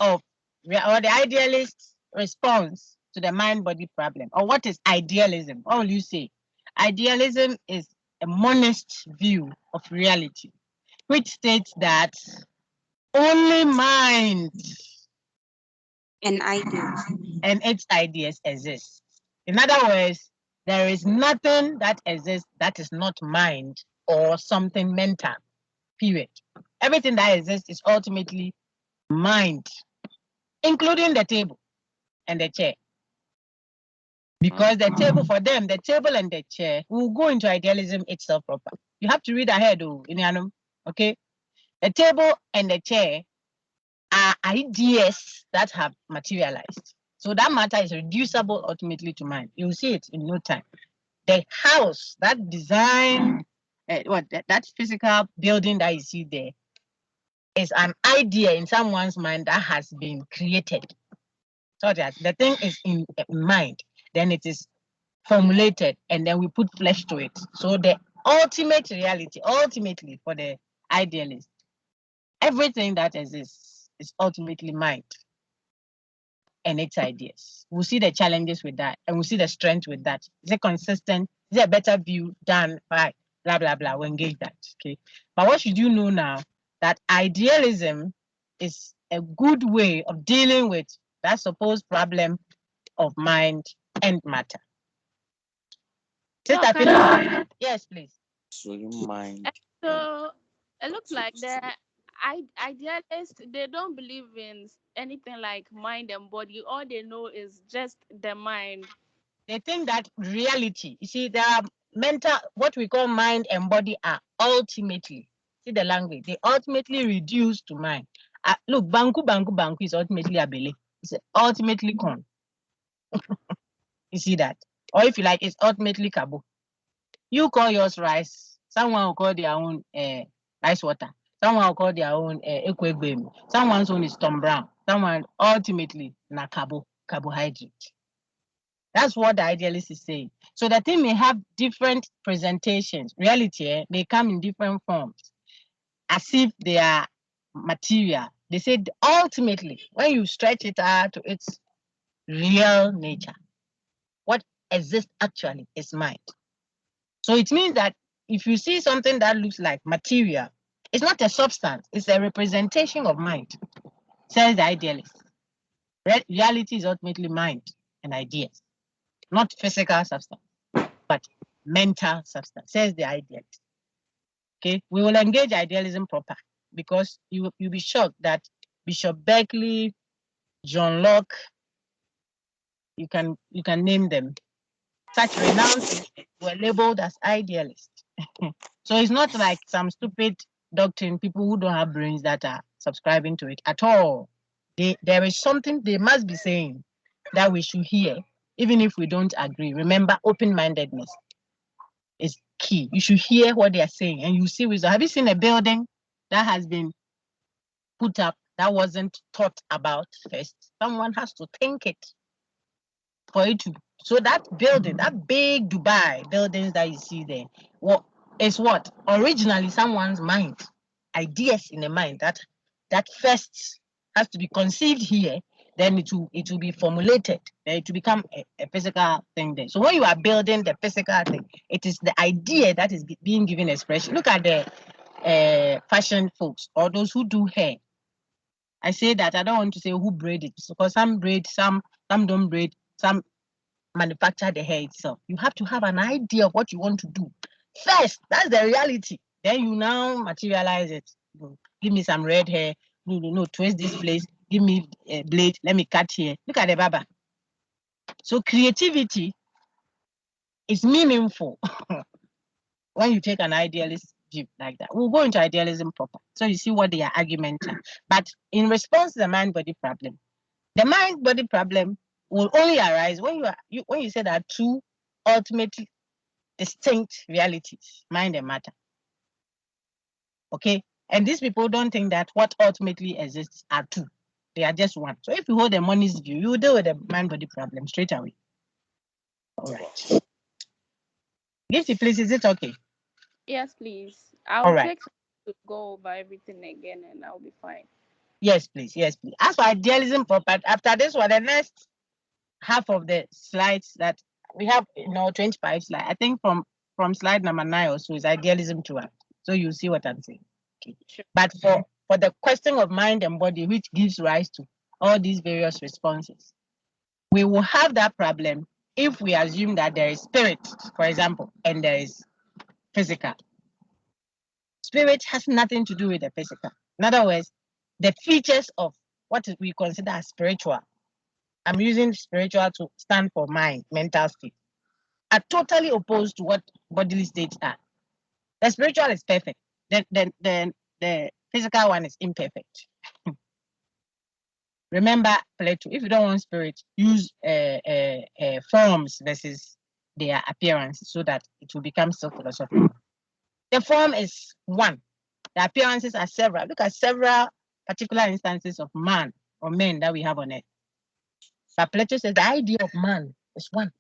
of, or the idealist response to the mind-body problem. Or what is idealism? What will you say? Idealism is a monist view of reality, which states that only mind And ideas. and its ideas exist. In other words, there is nothing that exists that is not mind or something mental, period. Everything that exists is ultimately mind, including the table and the chair. Because the table for them, the table and the chair will go into idealism itself proper. You have to read ahead, okay? The table and the chair are ideas that have materialized. So that matter is reducible ultimately to mind. You'll see it in no time. The house, that design, that physical building that you see there is an idea in someone's mind that has been created. So that the thing is in mind, then it is formulated, and then we put flesh to it. So the ultimate reality, ultimately for the idealist, everything that exists is ultimately mind and its ideas. We'll see the challenges with that, and we'll see the strength with that. Is it consistent? Is it a better view done by blah blah blah? We'll engage that. Okay. But what should you know now? That idealism is a good way of dealing with that supposed problem of mind and matter. Sister Philip, yes, please. So you mind. So it looks like the idealists, they don't believe in anything like mind and body. All they know is just the mind. They think that reality, you see, there are mental, what we call mind and body are ultimately, see the language, they ultimately reduce to mind look, banku is ultimately abele. It's ultimately con. You see that? Or if you like, it's ultimately kabo. You call yours rice. Someone will call their own rice water. Someone will call their own equegbem. Someone's own is Tom Brown. Someone ultimately na carbohydrate. That's what the idealist is saying. So the thing may have different presentations. Reality, they come in different forms, as if they are material. They say ultimately, when you stretch it out to its real nature, what exists actually is mind. So it means that if you see something that looks like material, it's not a substance, it's a representation of mind, says the idealist. Reality is ultimately mind and ideas, not physical substance, but mental substance, says the idealist. Okay, we will engage idealism proper because you'll be shocked that Bishop Berkeley, John Locke, you can name them, such renowned thinkers were labeled as idealists. So it's not like some stupid doctrine, people who don't have brains that are subscribing to it at all. There is something they must be saying that we should hear, even if we don't agree. Remember, open-mindedness is key. You should hear what they are saying and you see wisdom. Have you seen a building that has been put up that wasn't thought about first? Someone has to think it for it to. So that building, that big Dubai buildings that you see there, is what originally someone's mind, ideas in the mind that first has to be conceived here, then it will be formulated, then it will become a physical thing there. So when you are building the physical thing, it is the idea that is being given expression. Look at the fashion folks or those who do hair. I say that I don't want to say who braid it because some braid, some don't braid, some manufacture the hair itself. You have to have an idea of what you want to do first. That's the reality. Then you now materialize it. Give me some red hair. No, twist this place. Give me a blade. Let me cut here. Look at the baba. So creativity is meaningful when you take an idealist view like that. We'll go into idealism proper. So you see what their arguments are. But in response to the mind-body problem, the mind-body problem will only arise when you say there are two ultimately distinct realities, mind and matter. Okay? And these people don't think that what ultimately exists are two. They are just one. So if you hold a monist view, you will deal with the mind-body problem straight away. All right. Gifty, please, is it okay? Yes, please. All I'll right. take to go over everything again and I'll be fine. Yes, please. Yes, please. As for idealism proper, after this one, the next half of the slides that we have, 25 slides. I think from slide number 9 or so is idealism to us. So you see what I'm saying. Okay. Sure. But for the question of mind and body, which gives rise to all these various responses, we will have that problem if we assume that there is spirit, for example, and there is physical. Spirit has nothing to do with the physical. In other words, the features of what we consider as spiritual, I'm using spiritual to stand for mind, mental state, are totally opposed to what bodily states are. The spiritual is perfect, then the physical one is imperfect. Remember Plato, if you don't want spirit, use forms versus their appearance so that it will become self-philosophical. The form is one. The appearances are several. Look at several particular instances of man or men that we have on earth. But Plato says the idea of man is one.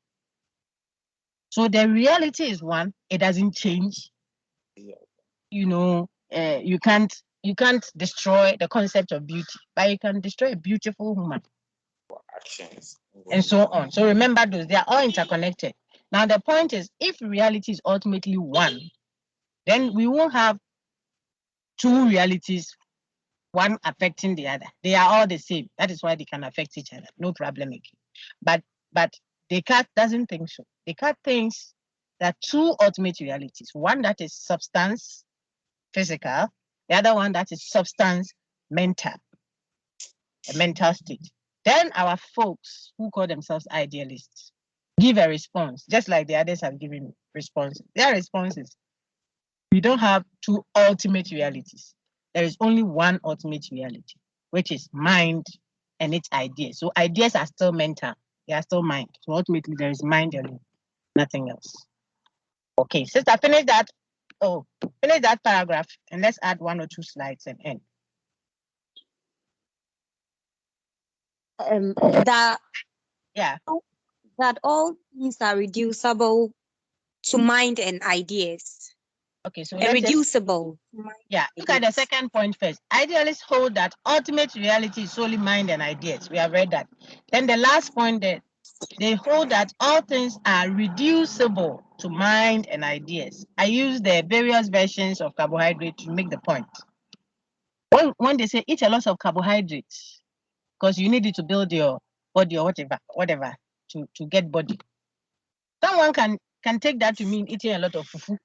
So the reality is one. It doesn't change. You can't destroy the concept of beauty, but you can destroy a beautiful woman. Actions. And so on. So remember those, they are all interconnected. Now the point is, if reality is ultimately one, then we won't have two realities, one affecting the other. They are all the same. That is why they can affect each other. No problem again. But Descartes doesn't think so. Descartes thinks that two ultimate realities, one that is substance, physical, the other one that is substance, mental, a mental state. Then our folks who call themselves idealists give a response, just like the others have given responses. Their responses, we don't have two ultimate realities. There is only one ultimate reality. which is mind and its ideas. So ideas are still mental. They are still mind. So ultimately, there is mind and nothing else. Okay, sister, finish that. Oh, finish that paragraph, and let's add 1 or 2 slides and end. That Yeah. all things are reducible to mind and ideas. Okay, so Irreducible. Yeah, look at the second point first. Idealists hold that ultimate reality is solely mind and ideas. We have read that. Then the last point there, they hold that all things are reducible to mind and ideas. I use the various versions of carbohydrate to make the point. When they say eat a lot of carbohydrates, because you need it to build your body or whatever, to get body. Someone can take that to mean eating a lot of fufu.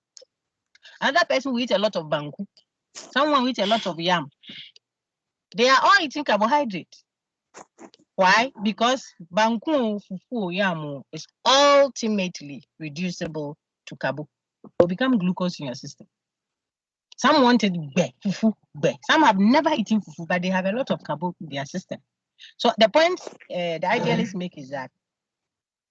Another person will eat a lot of banku. Someone will eat a lot of yam. They are all eating carbohydrate. Why? Because banku, fufu, yam is ultimately reducible to carbo. It will become glucose in your system. Some wanted fufu, Some have never eaten fufu, but they have a lot of carbo in their system. So the point the idealists make is that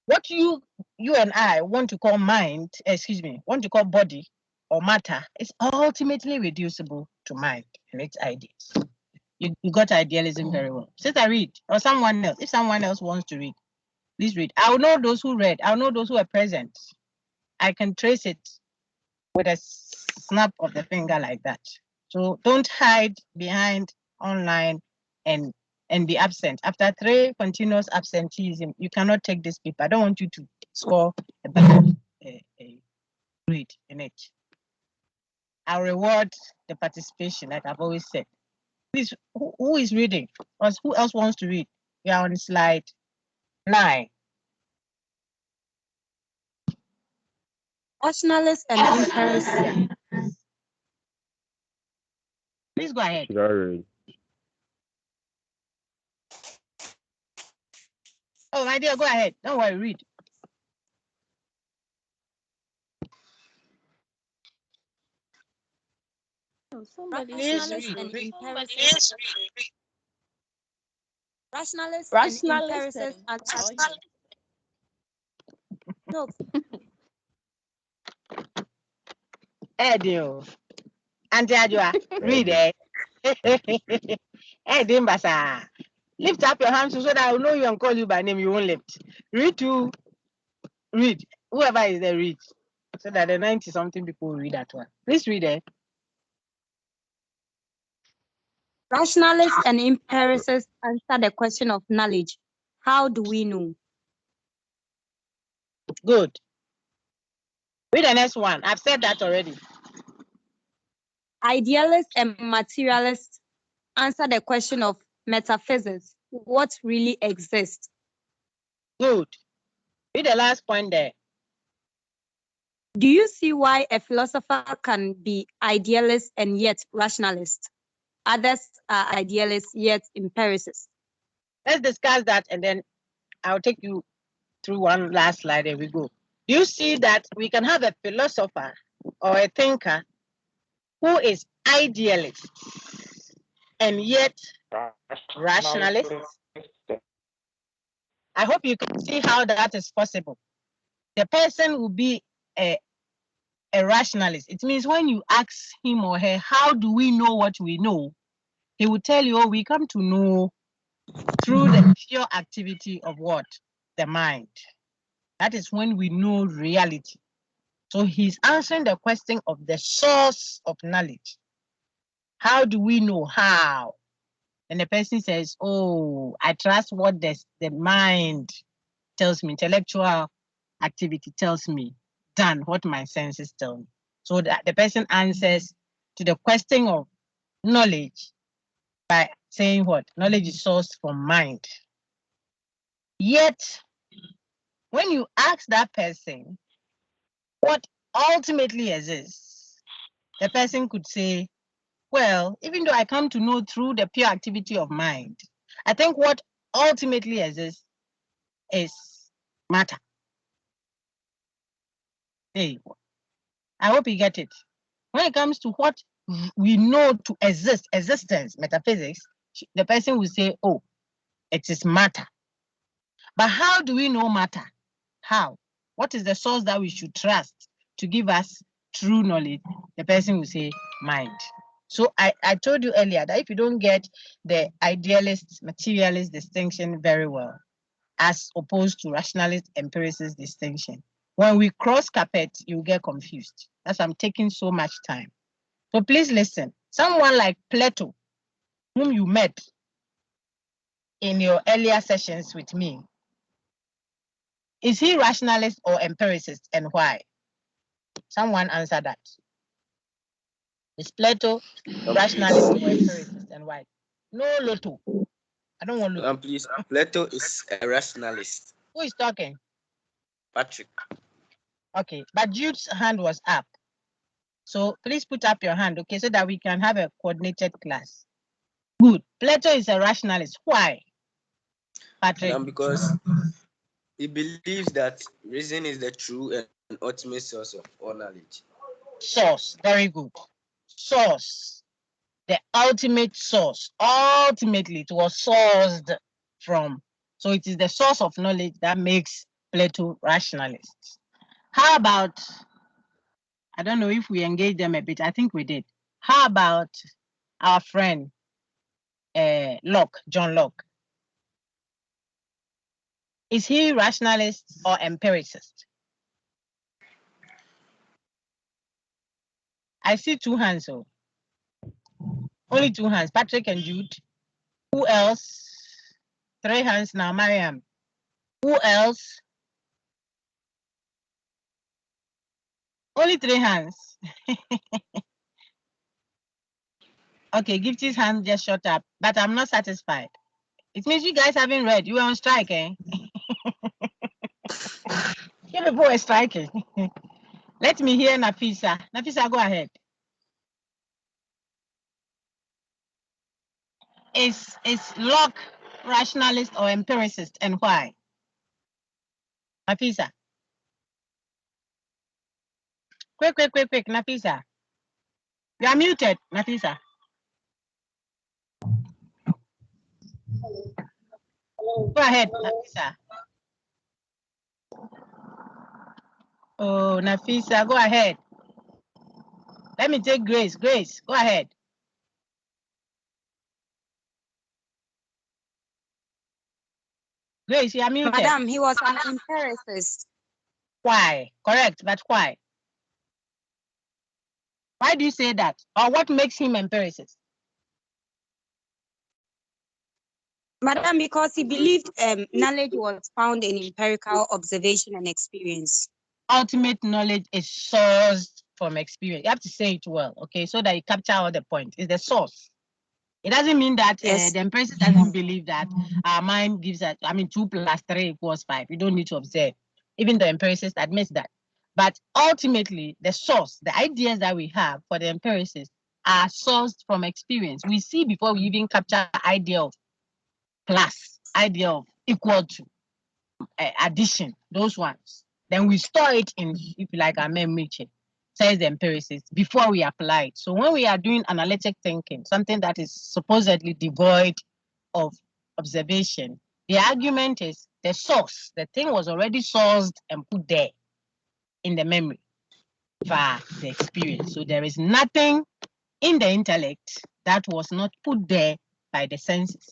what you and I want to call want to call body or matter is ultimately reducible to mind and its ideas. You got idealism very well. Sister, read, or someone else. If someone else wants to read, please read. I'll know those who read. I'll know those who are present. I can trace it with a snap of the finger like that. So don't hide behind online and be absent. After 3 continuous absenteeism, you cannot take this paper. I don't want you to score a bad grade in it. I'll reward the participation, like I've always said. Please, who is reading? Or who else wants to read? We are on slide 9. Rationalists and empiricists. Please go ahead. Should I read? Oh, my dear, go ahead. Don't worry, read. Rationalists and empiricists. Rationalists and empiricists. No. Edio. Auntie Adjoa, read it. Basa. Lift up your hands so that I will know you and call you by name. You won't lift. Read too. Read. Whoever is there, read. So that the 90-something people will read that one. Please read it. Rationalists and empiricists answer the question of knowledge. How do we know? Good. Read the next one. I've said that already. Idealists and materialists answer the question of metaphysics. What really exists? Good. Read the last point there. Do you see why a philosopher can be idealist and yet rationalist? Others are idealists yet empiricists. Let's discuss that and then I'll take you through one last slide. There we go. Do you see that we can have a philosopher or a thinker who is idealist and yet rationalist? I hope you can see how that is possible. The person will be a rationalist. It means when you ask him or her, how do we know what we know? He will tell you, oh, we come to know through the pure activity of what? The mind. That is when we know reality. So he's answering the question of the source of knowledge. How do we know how? And the person says, oh, I trust what the mind tells me, intellectual activity tells me, than what my senses tell me. So that the person answers to the question of knowledge by saying what? Knowledge is sourced from mind. Yet, when you ask that person what ultimately exists, the person could say, well, even though I come to know through the pure activity of mind, I think what ultimately exists is matter. Hey, I hope you get it. When it comes to what we know to exist, existence, metaphysics, the person will say, oh, it is matter. But how do we know matter? How? What is the source that we should trust to give us true knowledge? The person will say mind. So I told you earlier that if you don't get the idealist, materialist distinction very well, as opposed to rationalist, empiricist distinction, when we cross carpet, you get confused. That's why I'm taking so much time. So please listen. Someone like Plato, whom you met in your earlier sessions with me, is he rationalist or empiricist, and why? Someone answer that. Is Plato rationalist or empiricist, and why? No Lotto. I don't want Lotto. Please, Plato is a rationalist. Who is talking? Patrick. Okay, but Jude's hand was up. So please put up your hand, okay, so that we can have a coordinated class. Good. Plato is a rationalist. Why? Patrick? Because he believes that reason is the true and ultimate source of all knowledge. Source. Very good. Source. The ultimate source. Ultimately, it was sourced from. So it is the source of knowledge that makes Plato rationalist. How about, I don't know if we engaged them a bit. I think we did. How about our friend Locke, John Locke? Is he rationalist or empiricist? I see two hands. So only two hands. Patrick and Jude. Who else? Three hands now, Mariam. Who else? Only three hands. Okay, Gifty's hand just shut up, but I'm not satisfied. It means you guys haven't read. You were on strike, eh? You people were striking. Let me hear Nafisa. Nafisa, go ahead. Is Locke rationalist or empiricist, and why? Nafisa. Quick, Nafisa. You are muted, Nafisa. Go ahead, Nafisa. Oh, Nafisa, go ahead. Let me take Grace. Grace, go ahead. Grace, you are muted. Madam, he was an empiricist. Why? Correct, but why? Why do you say that? Or what makes him empiricist? Madam, because he believed knowledge was found in empirical observation and experience. Ultimate knowledge is sourced from experience. You have to say it well, okay, so that you capture all the points. It's the source. It doesn't mean that Yes. the empiricist doesn't believe that our mind gives us, 2 + 3 = 5. You don't need to observe. Even the empiricist admits that. But ultimately, the source, the ideas that we have for the empiricist are sourced from experience. We see before we even capture idea of plus, idea of equal to, addition, those ones. Then we store it in, if you like, our memory chain, says the empiricist, before we apply it. So when we are doing analytic thinking, something that is supposedly devoid of observation, the argument is the source, the thing was already sourced and put there in the memory via the experience. So there is nothing in the intellect that was not put there by the senses.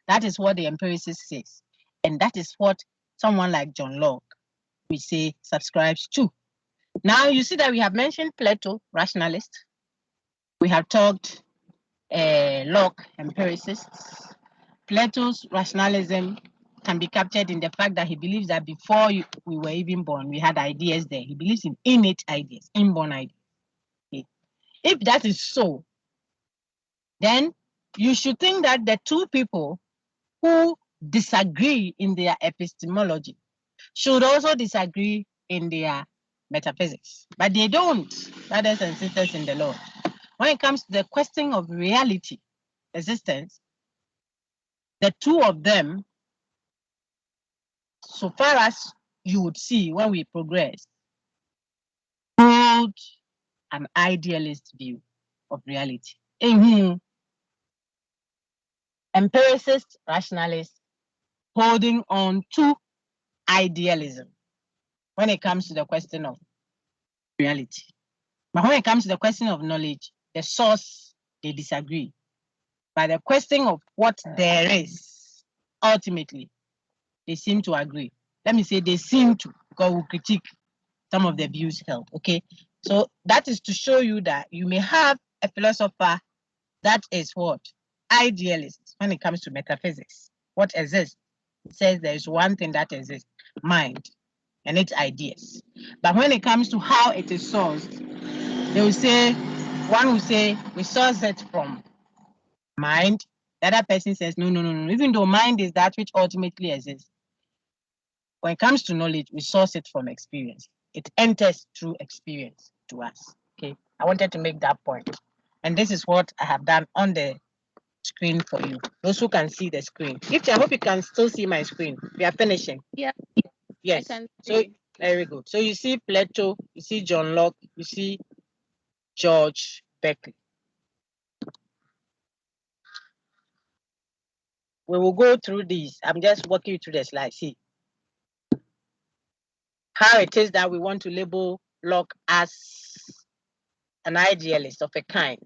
That is what the empiricist says. And that is what someone like John Locke, we say, subscribes to. Now you see that we have mentioned Plato, rationalist. We have talked Locke, empiricists. Plato's rationalism can be captured in the fact that he believes that before we were even born, we had ideas there. He believes in innate ideas, inborn ideas. Okay. If that is so, then you should think that the two people who disagree in their epistemology should also disagree in their metaphysics. But they don't, brothers and sisters in the Lord. When it comes to the question of reality, existence, the two of them, so far as you would see when we progress, hold an idealist view of reality. empiricist rationalists holding on to idealism when it comes to the question of reality. But when it comes to the question of knowledge, the source, they disagree. But the question of what there is, ultimately, they seem to agree. Let me say they seem to, because we critique some of the views held, okay? So that is to show you that you may have a philosopher that is what? Idealist when it comes to metaphysics. What exists? It says there is one thing that exists, mind, and its ideas. But when it comes to how it is sourced, they will say, one will say, we source it from mind. The other person says, no, no, no, no. Even though mind is that which ultimately exists, when it comes to knowledge, we source it from experience. It enters through experience to us. Okay, I wanted to make that point. And this is what I have done on the screen for you. Those who can see the screen. If I hope you can still see my screen. We are finishing. Yeah. Yes. I can So see. very good. So you see Plato, you see John Locke, you see George Berkeley. We will go through these. I'm just walking you through the slide. See how it is that we want to label Locke as an idealist of a kind,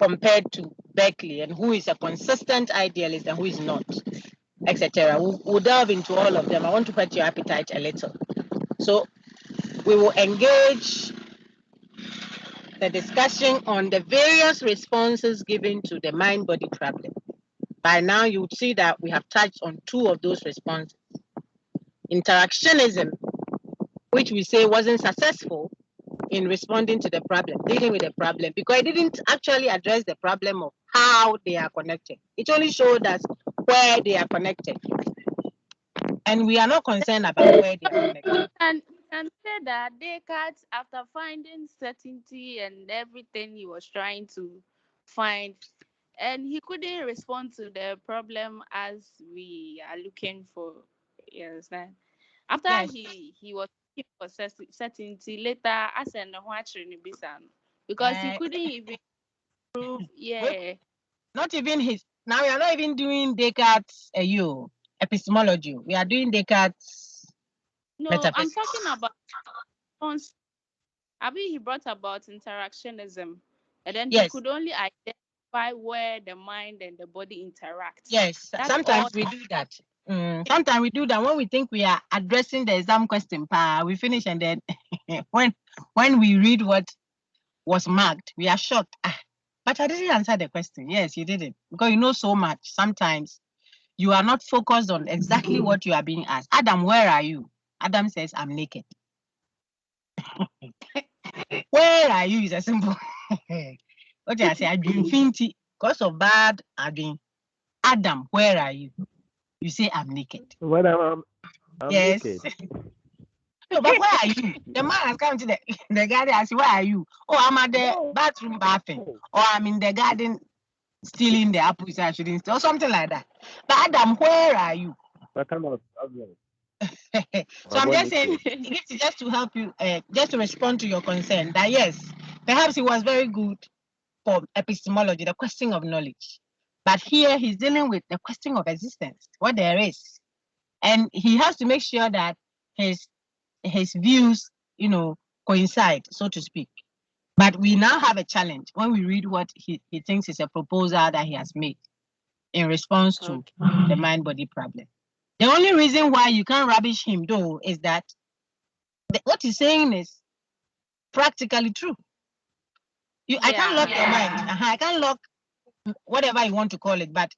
compared to Berkeley, and who is a consistent idealist and who is not, etc. We'll delve into all of them. I want to whet your appetite a little. So we will engage the discussion on the various responses given to the mind-body problem. By now, you would see that we have touched on two of those responses. Interactionism, which we say wasn't successful in responding to the problem, dealing with the problem, because it didn't actually address the problem of how they are connected. It only showed us where they are connected. And we are not concerned about where they are connected. And we can say that Descartes, after finding certainty and everything he was trying to find, and he couldn't respond to the problem as we are looking for. You understand? After Yes. he was looking for certainty later, as an because he couldn't even prove. Yeah. Not even his. Now we are not even doing Descartes' epistemology. We are doing Descartes' No, metaphysics. I'm talking about. He brought about interactionism, and then he Yes. could only identify where the mind and the body interact. Yes. That's Sometimes all. we do that. Sometimes we do that when we think we are addressing the exam question. We finish, and then when we read what was marked, we are shocked. But I didn't answer the question. Yes, you didn't, because you know so much. Sometimes you are not focused on exactly what you are being asked. Adam, where are you? Adam says, I'm naked. Where are you is a simple. What I say, I dream finty because of bad. I dream. Adam, where are you? You say, I'm naked. When I'm Yes. naked. No, but where are you? The man has come to the garden and said, where are you? Oh, I'm at the bathroom bathing. Or I'm in the garden stealing the apples I shouldn't steal, or something like that. But Adam, where are you? What kind of problem? So I'm just saying, it's just to help you, just to respond to your concern that yes, perhaps he was very good for epistemology, the question of knowledge. But here he's dealing with the question of existence, what there is. And he has to make sure that his views, coincide, so to speak. But we now have a challenge when we read what he thinks is a proposal that he has made in response to the mind-body problem. The only reason why you can't rubbish him, though, is that what he's saying is practically true. I can't lock your mind. I can't lock whatever you want to call it, but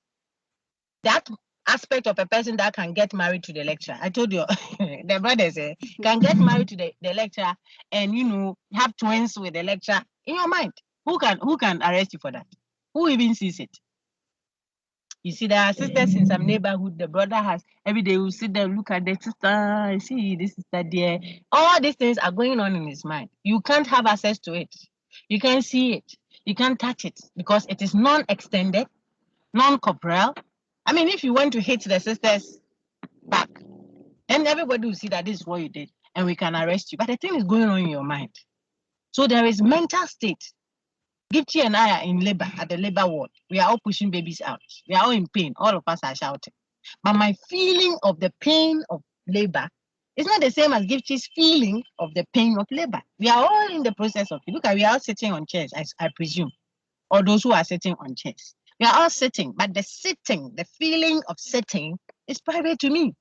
that aspect of a person that can get married to the lecturer. I told you, the brothers can get married to the lecturer and, have twins with the lecturer in your mind. Who can arrest you for that? Who even sees it? You see, there are sisters in some neighborhood, the brother has, every day we sit there, look at the sister, see this sister there. All these things are going on in his mind. You can't have access to it. You can't see it. You can't touch it because it is non-extended, non-corporeal. I mean, if you want to hit the sisters back, then everybody will see that this is what you did and we can arrest you. But the thing is going on in your mind. So there is mental state Gifty and I are in labor at the labor ward. We are all pushing babies out. We are all in pain. All of us are shouting. But my feeling of the pain of labor is not the same as Gifty's feeling of the pain of labor. We are all in the process of it. Look, we are all sitting on chairs, I presume, or those who are sitting on chairs. We are all sitting, but the sitting, the feeling of sitting is private to me.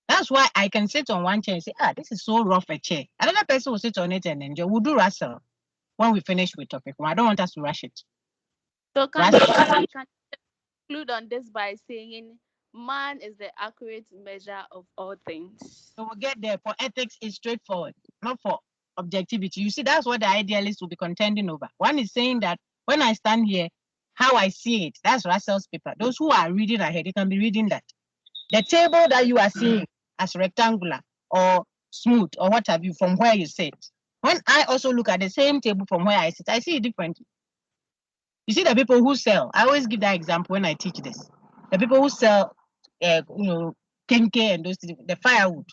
That's why I can sit on one chair and say, this is so rough a chair. Another person will sit on it and enjoy. We'll do Russell when we finish with topic. I don't want us to rush it. So can you conclude on this by saying man is the accurate measure of all things? So we'll get there. For ethics, it's straightforward, not for objectivity. You see, that's what the idealists will be contending over. One is saying that when I stand here, how I see it, that's Russell's paper. Those who are reading ahead, they can be reading that. The table that you are seeing as rectangular or smooth or what have you from where you sit. When I also look at the same table from where I sit, I see it differently. You see the people who sell, I always give that example when I teach this. The people who sell, kenke and those things, the firewood,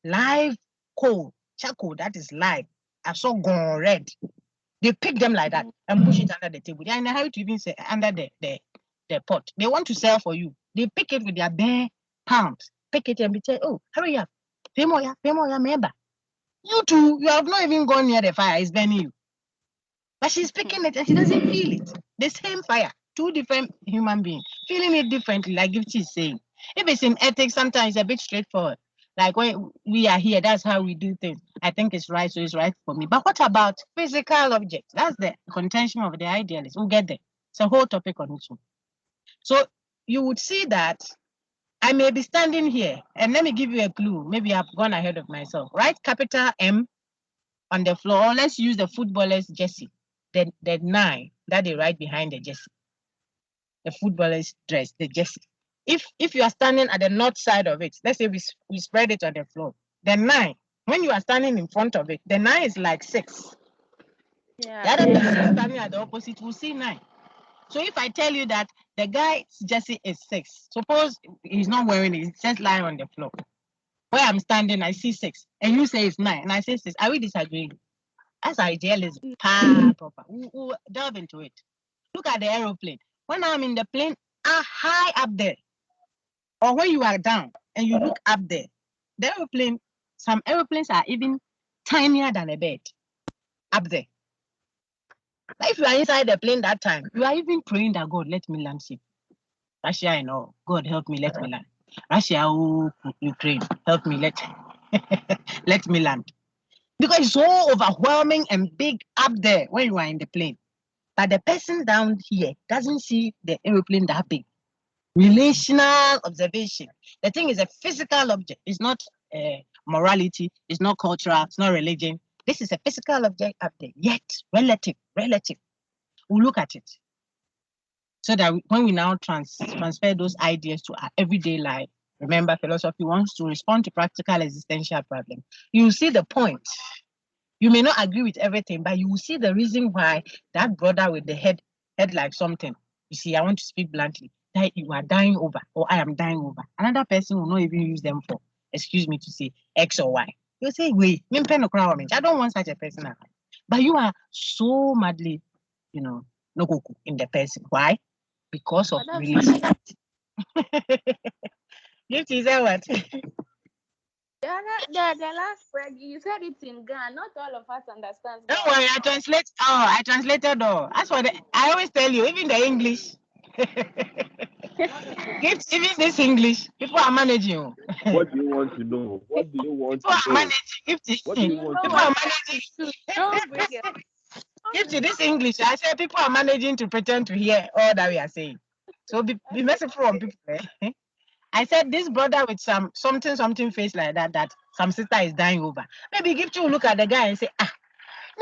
live coal, charcoal, that is live. I saw gone red. They pick them like that and push it under the table. They are in a hurry to even say under the pot. They want to sell for you. They pick it with their bare palms. Pick it and be say, oh, hurry up. Pay more, member. You too, you have not even gone near the fire. It's burning you. But she's picking it and she doesn't feel it. The same fire, two different human beings, feeling it differently, like Gifty is saying. If it's in ethics, sometimes it's a bit straightforward. Like when we are here, that's how we do things. I think it's right, so it's right for me. But what about physical objects? That's the contention of the idealist. We'll get there. It's a whole topic on its own. So you would see that I may be standing here, and let me give you a clue. Maybe I've gone ahead of myself. Write capital M on the floor. Or let's use the footballer's jersey, the 9 that they write behind the jersey. The footballer's dress, the jersey. If you are standing at the north side of it, let's say we spread it on the floor. The 9, when you are standing in front of it, the 9 is like 6. Yeah. The other person standing at the opposite will see 9. So if I tell you that the guy's jersey is 6, suppose he's not wearing it, it's just lying on the floor. Where I'm standing, I see 6, and you say it's 9, and I say 6. Are we disagreeing? That's idealism. Proper. We'll delve into it. Look at the aeroplane. When I'm in the plane, I'm high up there. Or when you are down and you look up there, the aeroplane, some aeroplanes are even tinier than a bed up there. But if you are inside the plane that time, you are even praying that God, let me land safe. Russia and all, God help me, let me land. Russia, Ukraine, help me, let me land. Because it's so overwhelming and big up there when you are in the plane. But the person down here doesn't see the aeroplane that big. Relational observation. The thing is a physical object. It's not morality. It's not cultural. It's not religion. This is a physical object up there. Yet relative. We'll look at it. So that when we now transfer those ideas to our everyday life, remember philosophy wants to respond to practical existential problems. You see the point. You may not agree with everything, but you will see the reason why that brother with the head like something. You see, I want to speak bluntly, that you are dying over, or I am dying over. Another person will not even use them for, excuse me to say, X or Y. You'll say, wait, I don't want such a person. But you are so madly, no goku in the person. Why? Because of relationship. You say what? The last word you said it in Ghana. Not all of us understand. Don't worry, I translated all. As for I always tell you, even the English. Even this English, people are managing. What do you want to know? What do you want People to are know? managing. What do you want to People know? are managing. Don't bring it. Gifty, this English, I said people are managing to pretend to hear all that we are saying. So be merciful on people. I said this brother with something face like that some sister is dying over. Maybe Gifty will look at the guy and say, now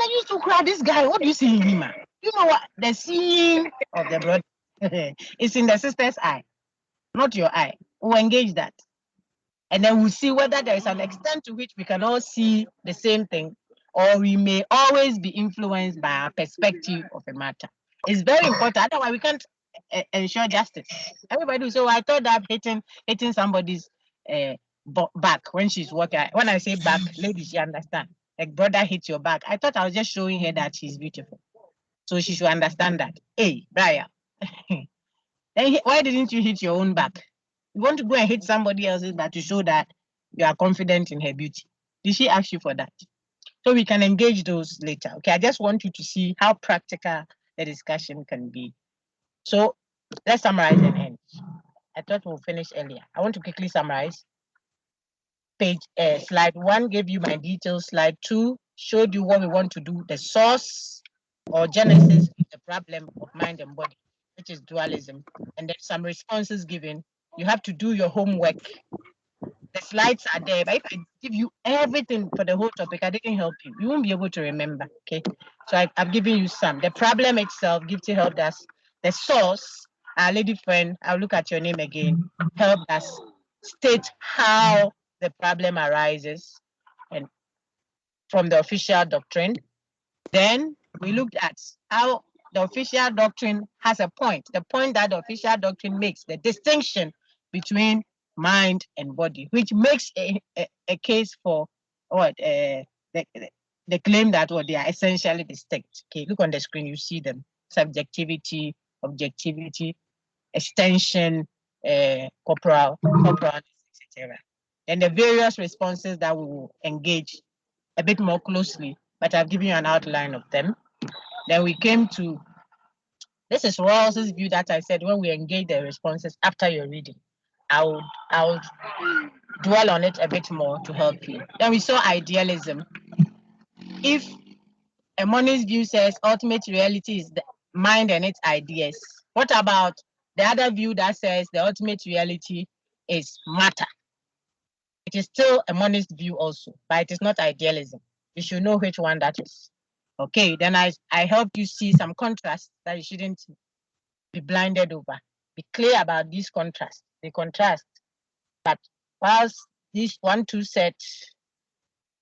you used to cry this guy. What do you see in him? You know what? The seeing of the brother is in the sister's eye, not your eye. We'll engage that. And then we'll see whether there is an extent to which we can all see the same thing, or we may always be influenced by our perspective of a matter. It's very important. Otherwise, we can't ensure justice. Everybody will say, I thought that hitting somebody's back when she's walking. When I say back, ladies, you understand. Like brother hits your back. I thought I was just showing her that she's beautiful. So she should understand that. Hey, Brian, why didn't you hit your own back? You want to go and hit somebody else's back to show that you are confident in her beauty. Did she ask you for that? So we can engage those later. Okay, I just want you to see how practical the discussion can be. So let's summarize and end. I thought we'll finish earlier. I want to quickly summarize. Slide 1 gave you my details. Slide 2 showed you what we want to do, the source or genesis of the problem of mind and body, which is dualism. And then some responses given. You have to do your homework. The slides are there, but if I give you everything for the whole topic, I didn't help you. You won't be able to remember, okay? So I've given you some. The problem itself, Gifty helped us. The source, our lady friend, I'll look at your name again, helped us state how the problem arises and from the official doctrine. Then we looked at how the official doctrine has a point. The point that the official doctrine makes, the distinction between mind and body, which makes a case for what the claim that they are essentially distinct. Okay, look on the screen, you see them: subjectivity, objectivity, extension, corporal, etc. And the various responses that we will engage a bit more closely, but I've given you an outline of them. Then we came to, this is Rawls's view that I said when we engage the responses after your reading. I'll dwell on it a bit more to help you. Then we saw idealism. If a monist view says ultimate reality is the mind and its ideas, what about the other view that says the ultimate reality is matter? It is still a monist view also, but it is not idealism. You should know which one that is. Okay, then I helped you see some contrasts that you shouldn't be blinded over. Be clear about these contrasts. They contrast. But whilst this 1-2 set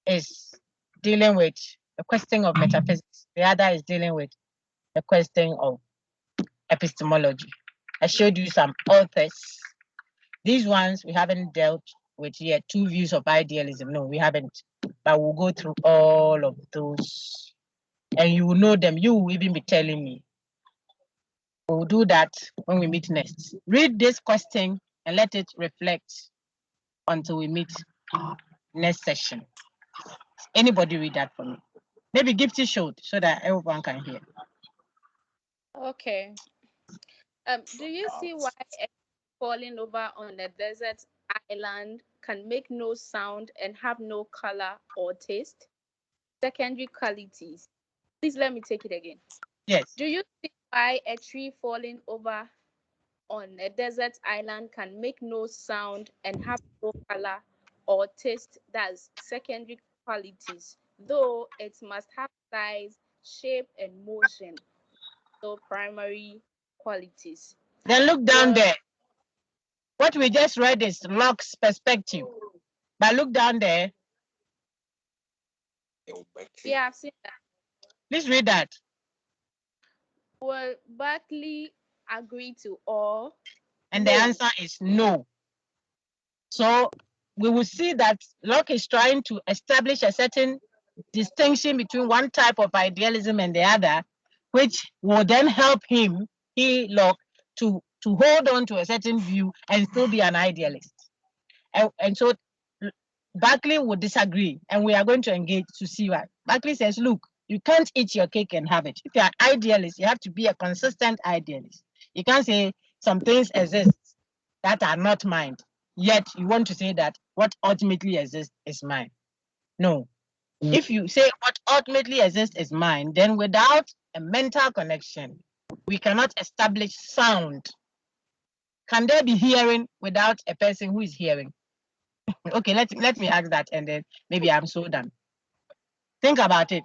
is dealing with the question of metaphysics, the other is dealing with the question of epistemology. I showed you some authors. These ones we haven't dealt with yet. 2 views of idealism. No, we haven't. But we'll go through all of those. And you will know them. You will even be telling me. We'll do that when we meet next. Read this question and let it reflect until we meet next session. Anybody read that for me? Maybe Gifty showed so that everyone can hear. Okay. Do you see why falling over on a desert island can make no sound and have no color or taste? Secondary qualities. Please let me take it again. Yes. Do you see why a tree falling over on a desert island can make no sound and have no color or taste? That's secondary qualities, though it must have size, shape, and motion. So primary qualities. Then look down there. What we just read is Locke's perspective. But look down there. Yeah, I've seen that. Please read that. Will Berkeley agree to all? And the answer is no. So we will see that Locke is trying to establish a certain distinction between one type of idealism and the other, which will then help him, Locke, to hold on to a certain view and still be an idealist. And so Berkeley would disagree, and we are going to engage to see why. Berkeley says, look, you can't eat your cake and have it. If you're an idealist, you have to be a consistent idealist. You can't say some things exist that are not mine, yet you want to say that what ultimately exists is mine. No. If you say what ultimately exists is mine, then without a mental connection, we cannot establish sound. Can there be hearing without a person who is hearing? Okay, let me ask that, and then maybe I'm so done. Think about it.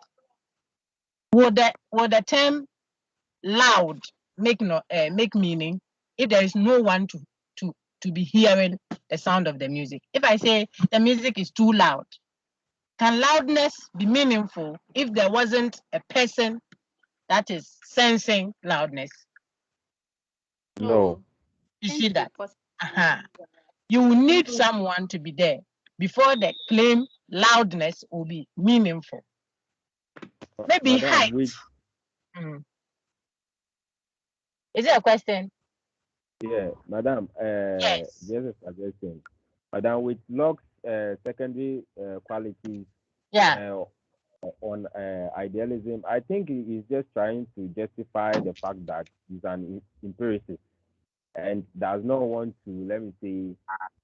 Would the term loud make meaning if there is no one to be hearing the sound of the music? If I say the music is too loud, can loudness be meaningful if there wasn't a person that is sensing loudness? No. You see that? You will need someone to be there before the claim loudness will be meaningful. Maybe height. Is it a question? Yeah, madam. Yes. Just a suggestion, madam. With Locke's secondary qualities Yeah. on idealism, I think he is just trying to justify the fact that he's an empiricist and does not want to, let me say,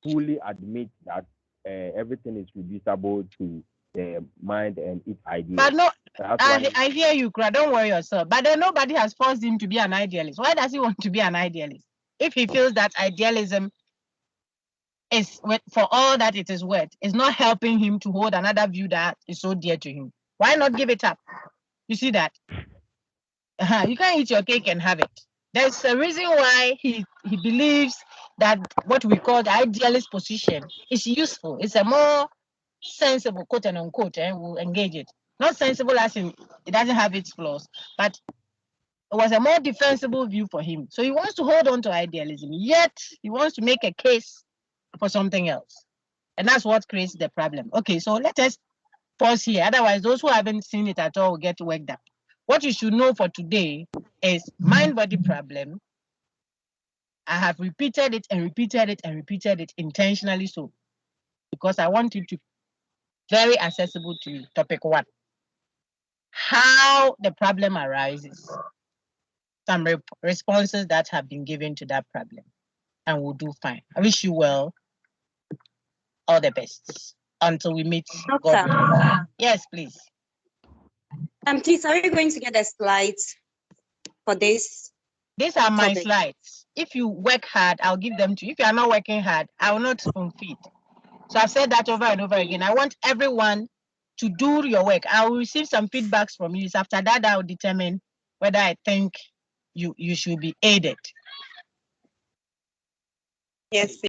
fully admit that everything is reducible to the mind and its ideas. But no, That's why. I hear you, Kra. Don't worry yourself. But then nobody has forced him to be an idealist. Why does he want to be an idealist? If he feels that idealism is, for all that it is worth, is not helping him to hold another view that is so dear to him, why not give it up? You see that? You can't eat your cake and have it. There's a reason why he believes that what we call the idealist position is useful. It's a more sensible, quote and unquote, and we'll engage it. Not sensible as in it doesn't have its flaws, but it was a more defensible view for him. So he wants to hold on to idealism, yet he wants to make a case for something else. And that's what creates the problem. Okay, so let us pause here. Otherwise, those who haven't seen it at all will get worked up. What you should know for today is mind-body problem. I have repeated it and repeated it and repeated it intentionally so, because I want it to be very accessible to you. Topic 1. How the problem arises. Some responses that have been given to that problem. And we'll do fine. I wish you well. All the best. Until we meet. Doctor. God. Yes, please. Please, are you going to get the slides for this? These are my topic? slides. If you work hard, I'll give them to you. If you are not working hard, I will not spoon feed. So I've said that over and over again. I want everyone to do your work. I will receive some feedbacks from you. After that, I will determine whether I think you should be aided. Yes,